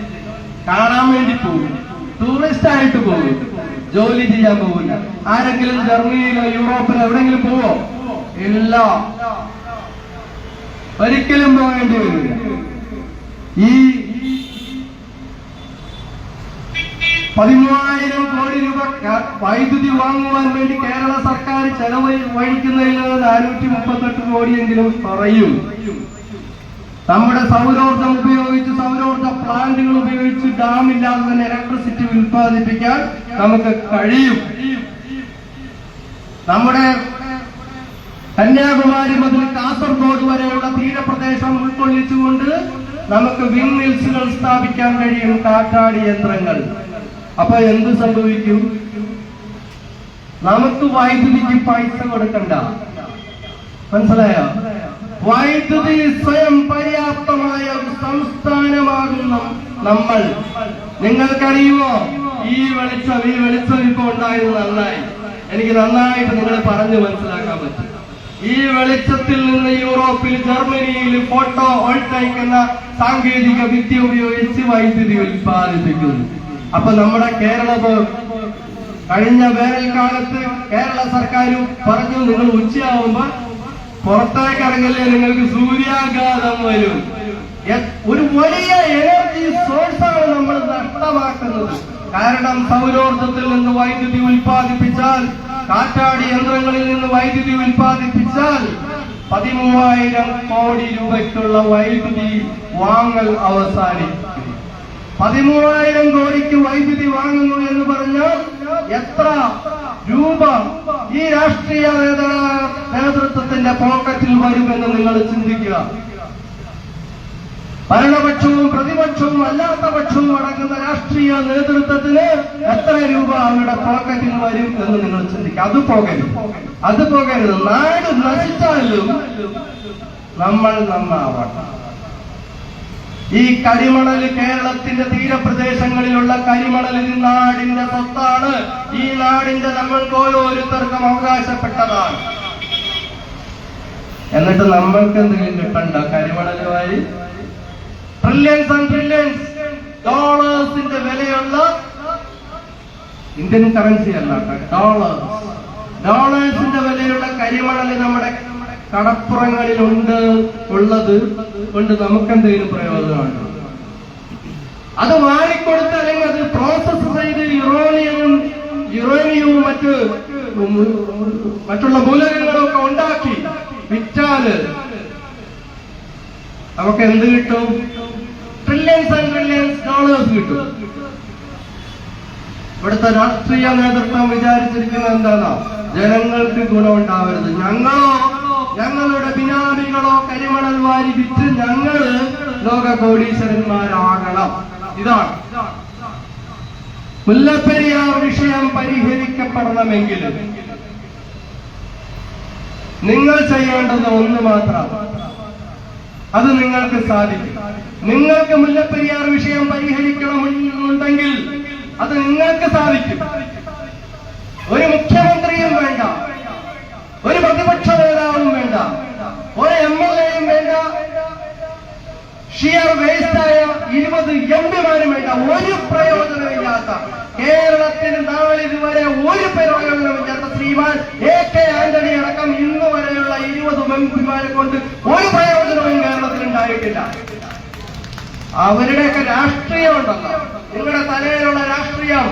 കാണാൻ വേണ്ടി പോകും, ടൂറിസ്റ്റ് ആയിട്ട് പോകും, ജോലി ചെയ്യാൻ പോകില്ല. ആരെങ്കിലും ജർമ്മനിയിലോ യൂറോപ്പിലോ എവിടെയെങ്കിലും പോവോ? ഇല്ല, ഒരിക്കലും പോകേണ്ടി വരില്ല. ഈ 13,000 കോടി രൂപ വൈദ്യുതി വാങ്ങുവാൻ വേണ്ടി കേരള സർക്കാർ ചെലവഴിക്കുന്നതിൽ നിന്ന് 438 കോടിയെങ്കിലും കുറയും. നമ്മുടെ സൗരോർജം ഉപയോഗിച്ച്, സൗരോർജ പ്ലാന്റുകൾ ഉപയോഗിച്ച് ഡാമില്ലാതെ തന്നെ ഇലക്ട്രിസിറ്റി ഉൽപ്പാദിപ്പിക്കാൻ നമുക്ക് കഴിയും. നമ്മുടെ കന്യാകുമാരി മുതൽ കാസർഗോഡ് വരെയുള്ള തീരപ്രദേശം ഉൾക്കൊള്ളിച്ചുകൊണ്ട് നമുക്ക് വിൻഡ് മിൽസുകൾ സ്ഥാപിക്കാൻ കഴിയും, കാറ്റാടി യന്ത്രങ്ങൾ. അപ്പൊ എന്ത് സംഭവിക്കും? നമുക്ക് വൈദ്യുതിക്ക് പൈസ കൊടുക്കണ്ട. മനസ്സിലായോ? വൈദ്യുതി സ്വയം പര്യാപ്തമായ ഒരു സംസ്ഥാനമാകുന്ന നമ്മൾ. നിങ്ങൾക്കറിയുമോ, ഈ വെളിച്ചം ഇപ്പൊ ഉണ്ടായത് നന്നായി, എനിക്ക് നന്നായിട്ട് നിങ്ങളെ പറഞ്ഞു മനസ്സിലാക്കാൻ പറ്റും. ഈ വെളിച്ചത്തിൽ നിന്ന് യൂറോപ്പിൽ, ജർമ്മനിയിൽ ഫോട്ടോ വോൾട്ടൈക് എന്ന സാങ്കേതിക വിദ്യ ഉപയോഗിച്ച് വൈദ്യുതി ഉൽപ്പാദിപ്പിക്കുന്നു. അപ്പൊ നമ്മുടെ കഴിഞ്ഞ വേനൽക്കാലത്ത് കേരള സർക്കാർ പറഞ്ഞു, നിങ്ങൾ ഉച്ചയാവുമ്പോ പുറത്തേക്ക് ഇറങ്ങല്ലേ, നിങ്ങൾക്ക് സൂര്യാഘാതം വരും. ഒരു വലിയ എനർജി സോഴ്സാണ് നമ്മൾ നഷ്ടമാക്കുന്നത്. കാരണം സൗരോർജത്തിൽ നിന്ന് വൈദ്യുതി ഉൽപ്പാദിപ്പിച്ചാൽ, കാറ്റാടി യന്ത്രങ്ങളിൽ നിന്ന് വൈദ്യുതി ഉൽപ്പാദിപ്പിച്ചാൽ 13,000 കോടി രൂപയ്ക്കുള്ള വൈദ്യുതി വാങ്ങൽ അവസാനിക്കും. 13,000 കോടിക്ക് വൈദ്യുതി വാങ്ങുന്നു എന്ന് പറഞ്ഞാൽ എത്ര രൂപ ഈ രാഷ്ട്രീയ നേതൃത്വത്തിന്റെ പോക്കറ്റിൽ വരുമെന്ന് നിങ്ങൾ ചിന്തിക്കുക. ഭരണപക്ഷവും പ്രതിപക്ഷവും അല്ലാത്ത പക്ഷവും അടങ്ങുന്ന രാഷ്ട്രീയ നേതൃത്വത്തിന് എത്ര രൂപ അവരുടെ പോക്കറ്റിൽ വരും എന്ന് നിങ്ങൾ ചിന്തിക്കുക. അത് പോകരുത്. നാട് നശിച്ചാലും നമ്മൾ നന്നാവണം. ഈ കരിമണൽ കേരളത്തിന്റെ തീരപ്രദേശങ്ങളിലുള്ള കരിമണൽ നാടിന്റെ സ്വത്താണ്. ഈ നാടിന്റെ നമ്മൾക്ക് ഓരോരുത്തർക്കും അവകാശപ്പെട്ടതാണ്. എന്നിട്ട് നമ്മൾക്ക് എന്തെങ്കിലും കിട്ടണ്ട? കരിമണലുമായി ട്രില്യൺസ് ആൻഡ് ട്രില്യൺസ് ഡോളേഴ്സിന്റെ വിലയുള്ള, ഇന്ത്യൻ കറൻസി അല്ല, ഡോളേഴ്സിന്റെ വിലയുള്ള കരിമണൽ നമ്മുടെ ഉള്ളത് കൊണ്ട് നമുക്കെന്തെങ്കിലും പ്രയോജനമാണ്? അത് വാങ്ങിക്കൊടുത്ത്, അല്ലെങ്കിൽ അത് പ്രോസസ് ചെയ്ത് യുറേനിയവും മറ്റുള്ള മൂലകങ്ങളും ഒക്കെ ഉണ്ടാക്കി വിറ്റാല് നമുക്ക് എന്ത് കിട്ടും? ട്രില്യൺസ് ആൻഡ് ട്രില്യൺസ് ഡോളേഴ്സ് കിട്ടും. ഇവിടുത്തെ രാഷ്ട്രീയ നേതൃത്വം വിചാരിച്ചിരിക്കുന്നത് എന്താണോ? ജനങ്ങൾക്ക് ഗുണമുണ്ടാവരുത്, ഞങ്ങളുടെ ബിനാമികളോ കരിമണൽ വാരി വിറ്റ് ഞങ്ങള് ലോക കോടീശ്വരന്മാരാകണം. ഇതാണ്. മുല്ലപ്പെരിയാർ വിഷയം പരിഹരിക്കപ്പെടണമെങ്കിൽ നിങ്ങൾ ചെയ്യേണ്ടത് ഒന്ന് മാത്രം. അത് നിങ്ങൾക്ക് സാധിക്കും. നിങ്ങൾക്ക് മുല്ലപ്പെരിയാർ വിഷയം പരിഹരിക്കണമെന്നുണ്ടെങ്കിൽ അത് നിങ്ങൾക്ക് സാധിക്കും. ഒരു മുഖ്യമന്ത്രിയും വേണ്ട, ഒരു പ്രതിപക്ഷ നേതാവും വേണ്ട, ഒരു MLA-യും വേണ്ട, ഷിയർ വേസ്റ്റായ 20 MP-മാരും വേണ്ട. ഒരു പ്രയോജനമില്ലാത്ത, കേരളത്തിന് നാളിതുവരെ ഒരു പ്രയോജനമില്ലാത്ത ശ്രീമാൻ AK ആന്റണി അടക്കം ഇന്ന് വരെയുള്ള 20 MP-മാരെ കൊണ്ട് ഒരു പ്രയോജനവും കേരളത്തിൽ ഉണ്ടായിട്ടില്ല. അവരുടെയൊക്കെ രാഷ്ട്രീയം ഉണ്ടല്ലോ, നിങ്ങളുടെ തലയിലുള്ള രാഷ്ട്രീയം,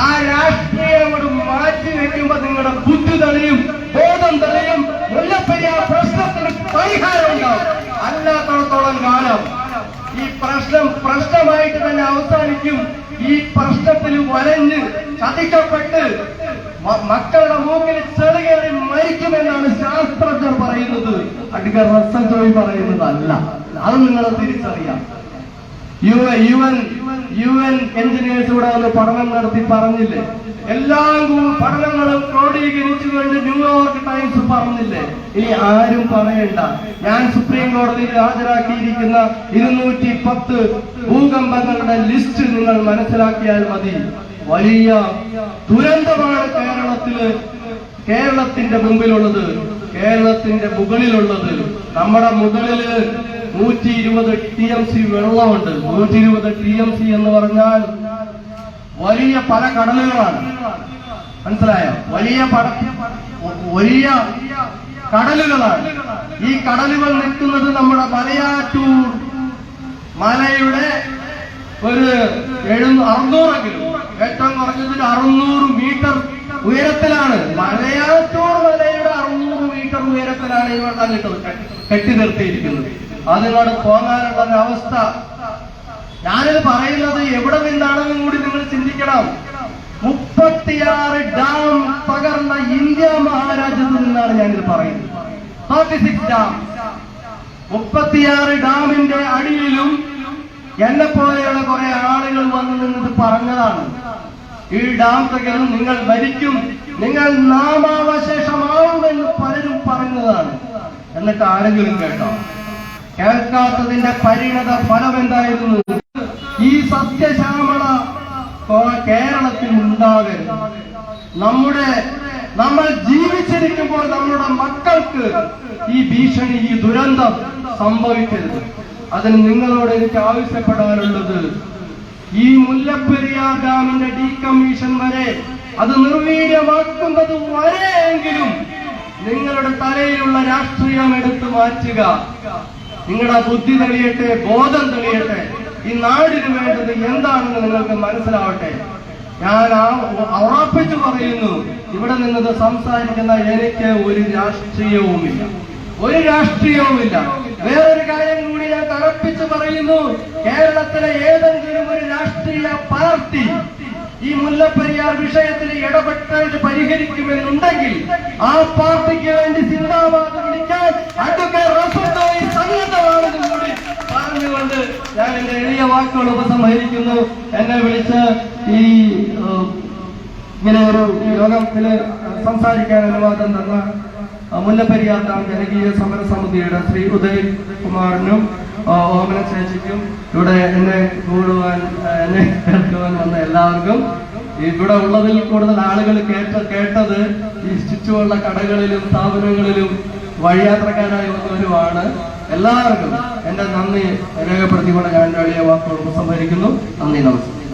ആ രാഷ്ട്രീയം കൊണ്ട് മാറ്റി വെക്കുമ്പോ നിങ്ങളുടെ ബുദ്ധി തെളിയും, ബോധം തെളിയും, മുല്ലപ്പെരിയാർ പ്രശ്നത്തിന് പരിഹാരം ഉണ്ടാവും. അല്ലാത്തടത്തോളം കാലം ഈ പ്രശ്നമായിട്ട് തന്നെ അവസാനിക്കും. ഈ പ്രശ്നത്തിൽ വലഞ്ഞ് ചതിക്കപ്പെട്ട് മക്കളുടെ മൂക്കിൽ ചെറുകേറി മരിക്കുമെന്നാണ് ശാസ്ത്രജ്ഞർ പറയുന്നത്. അഡ്വക്കേറ്റ് റസ്സൽ ജോയി പറയുന്നതല്ല. അത് നിങ്ങൾ തിരിച്ചറിയാം. UN എഞ്ചിനീയേഴ്സ് ഇവിടെ വന്ന് പഠനം നടത്തി പറഞ്ഞില്ലേ, എല്ലാം പഠനങ്ങളും ക്രോഡീകരിച്ചുകൊണ്ട് ന്യൂയോർക്ക് ടൈംസ് പറഞ്ഞില്ലേ. ഇനി ആരും പറയണ്ട. ഞാൻ സുപ്രീം കോടതിയിൽ ഹാജരാക്കിയിരിക്കുന്ന 210 ഭൂകമ്പങ്ങളുടെ ലിസ്റ്റ് നിങ്ങൾ മനസ്സിലാക്കിയാൽ മതി. വലിയ ദുരന്തമാണ് കേരളത്തിന്റെ മുമ്പിലുള്ളത്, കേരളത്തിന്റെ മുകളിലുള്ളത്. നമ്മുടെ മുകളില് 120 TMC വെള്ളമുണ്ട്. 120 TMC എന്ന് പറഞ്ഞാൽ വലിയ പല കടലുകളാണ്. മനസ്സിലായോ? വലിയ കടലുകളാണ്. ഈ കടലുകൾ നിൽക്കുന്നത് നമ്മുടെ മലയാറ്റൂർ മലയുടെ ഒരു 600 കിലോ, ഏറ്റവും കുറഞ്ഞത് 600 മീറ്റർ ഉയരത്തിലാണ്. മലയാറ്റൂർ മലയുടെ 600 മീറ്റർ ഉയരത്തിലാണ് ഈ വെള്ളം കെട്ടി നിർത്തിയിരിക്കുന്നത്. അതിനോട് പോകാനുള്ള ഒരു അവസ്ഥ. ഞാനിത് പറയുന്നത് എവിടെ നിന്നാണെന്നും കൂടി നിങ്ങൾ ചിന്തിക്കണം. 36 ഡാം തകർന്ന ഇന്ത്യ മഹാരാജ്യത്തിൽ നിന്നാണ് ഞാനിത് പറയുന്നത്. 36 ഡാം, 36 ഡാമിന്റെ അടിയിലും എന്നെ പോലെയുള്ള കുറെ ആളുകൾ വന്നു നിന്നത് പറഞ്ഞതാണ്. ഈ ഡാം തകരും, നിങ്ങൾ മരിക്കും, നിങ്ങൾ നാമാവശേഷമാവുമെന്ന് പലരും പറഞ്ഞതാണ്. എന്നിട്ട് ആരെങ്കിലും കേട്ടോ? കേൾക്കാത്തതിന്റെ പരിണത ഫലം എന്തായിരുന്നു? ഈ സത്യശ്യാമള കേരളത്തിൽ ഉണ്ടാകരുത്. നമ്മൾ ജീവിച്ചിരിക്കുമ്പോൾ നമ്മുടെ മക്കൾക്ക് ഈ ഭീഷണി, ഈ ദുരന്തം സംഭവിക്കരുത്. അതിന് നിങ്ങളോട് എനിക്ക് ആവശ്യപ്പെടാനുള്ളത്, ഈ മുല്ലപ്പെരിയാർ ഡാമിന്റെ ഡീകമ്മീഷൻ വരെ, അത് നിർവീര്യമാക്കുന്നത് വരെയെങ്കിലും നിങ്ങളുടെ തലയിലുള്ള രാഷ്ട്രീയം എടുത്തു മാറ്റുക. നിങ്ങളുടെ ബുദ്ധി തെളിയട്ടെ, ബോധം തെളിയട്ടെ. ഈ നാടിന് വേണ്ടത് എന്താണെന്ന് നിങ്ങൾക്ക് മനസ്സിലാവട്ടെ. ഞാൻ ഉറപ്പിച്ചു പറയുന്നു, ഇവിടെ നിന്നത് സംസാരിക്കുന്ന എനിക്ക് ഒരു രാഷ്ട്രീയവുമില്ല. വേറൊരു കാര്യം കൂടി ഞാൻ തറപ്പിച്ച് പറയുന്നു. കേരളത്തിലെ ഏതെങ്കിലും ഒരു രാഷ്ട്രീയ പാർട്ടി ഈ മുല്ലപ്പെരിയാർ വിഷയത്തിൽ ഇടപെട്ട് പരിഹരിക്കുമെന്നുണ്ടെങ്കിൽ ആ പാർട്ടിക്ക് വേണ്ടി സിന്ദാബാദ് വിളിക്കാൻ അഡ്വക്കേറ്റ് റസ്സൽ ജോയി സന്നദ്ധമാണെന്നും കൂടി പറഞ്ഞുകൊണ്ട് ഞാൻ എന്റെ എളിയ വാക്കുകൾ ഉപസംഹരിക്കുന്നു. എന്നെ വിളിച്ച് ഈ ഇങ്ങനെ ഒരു യോഗത്തിൽ സംസാരിക്കാൻ അനുവാദം തന്ന മുല്ലപ്പെരിയാർ ഡാം ജനകീയ സമര സമിതിയുടെ ശ്രീ ഉദയ് കുമാറിനും ഓമന ചേച്ചിക്കും, ഇവിടെ എന്നെ കേൾക്കുവാൻ വന്ന എല്ലാവർക്കും, ഇവിടെ ഉള്ളതിൽ കൂടുതൽ ആളുകൾ കേട്ടത് ഈ ചുറ്റുമുള്ള കടകളിലും സ്ഥാപനങ്ങളിലും വഴിയാത്രക്കാരായി വന്നവരുമാണ്. എല്ലാവർക്കും എന്റെ നന്ദി രേഖപ്പെടുത്തിക്കൊണ്ട് ഞാൻ വലിയ വാക്കുകൾ ഉപസംഹരിക്കുന്നു. നന്ദി, നമസ്കാരം.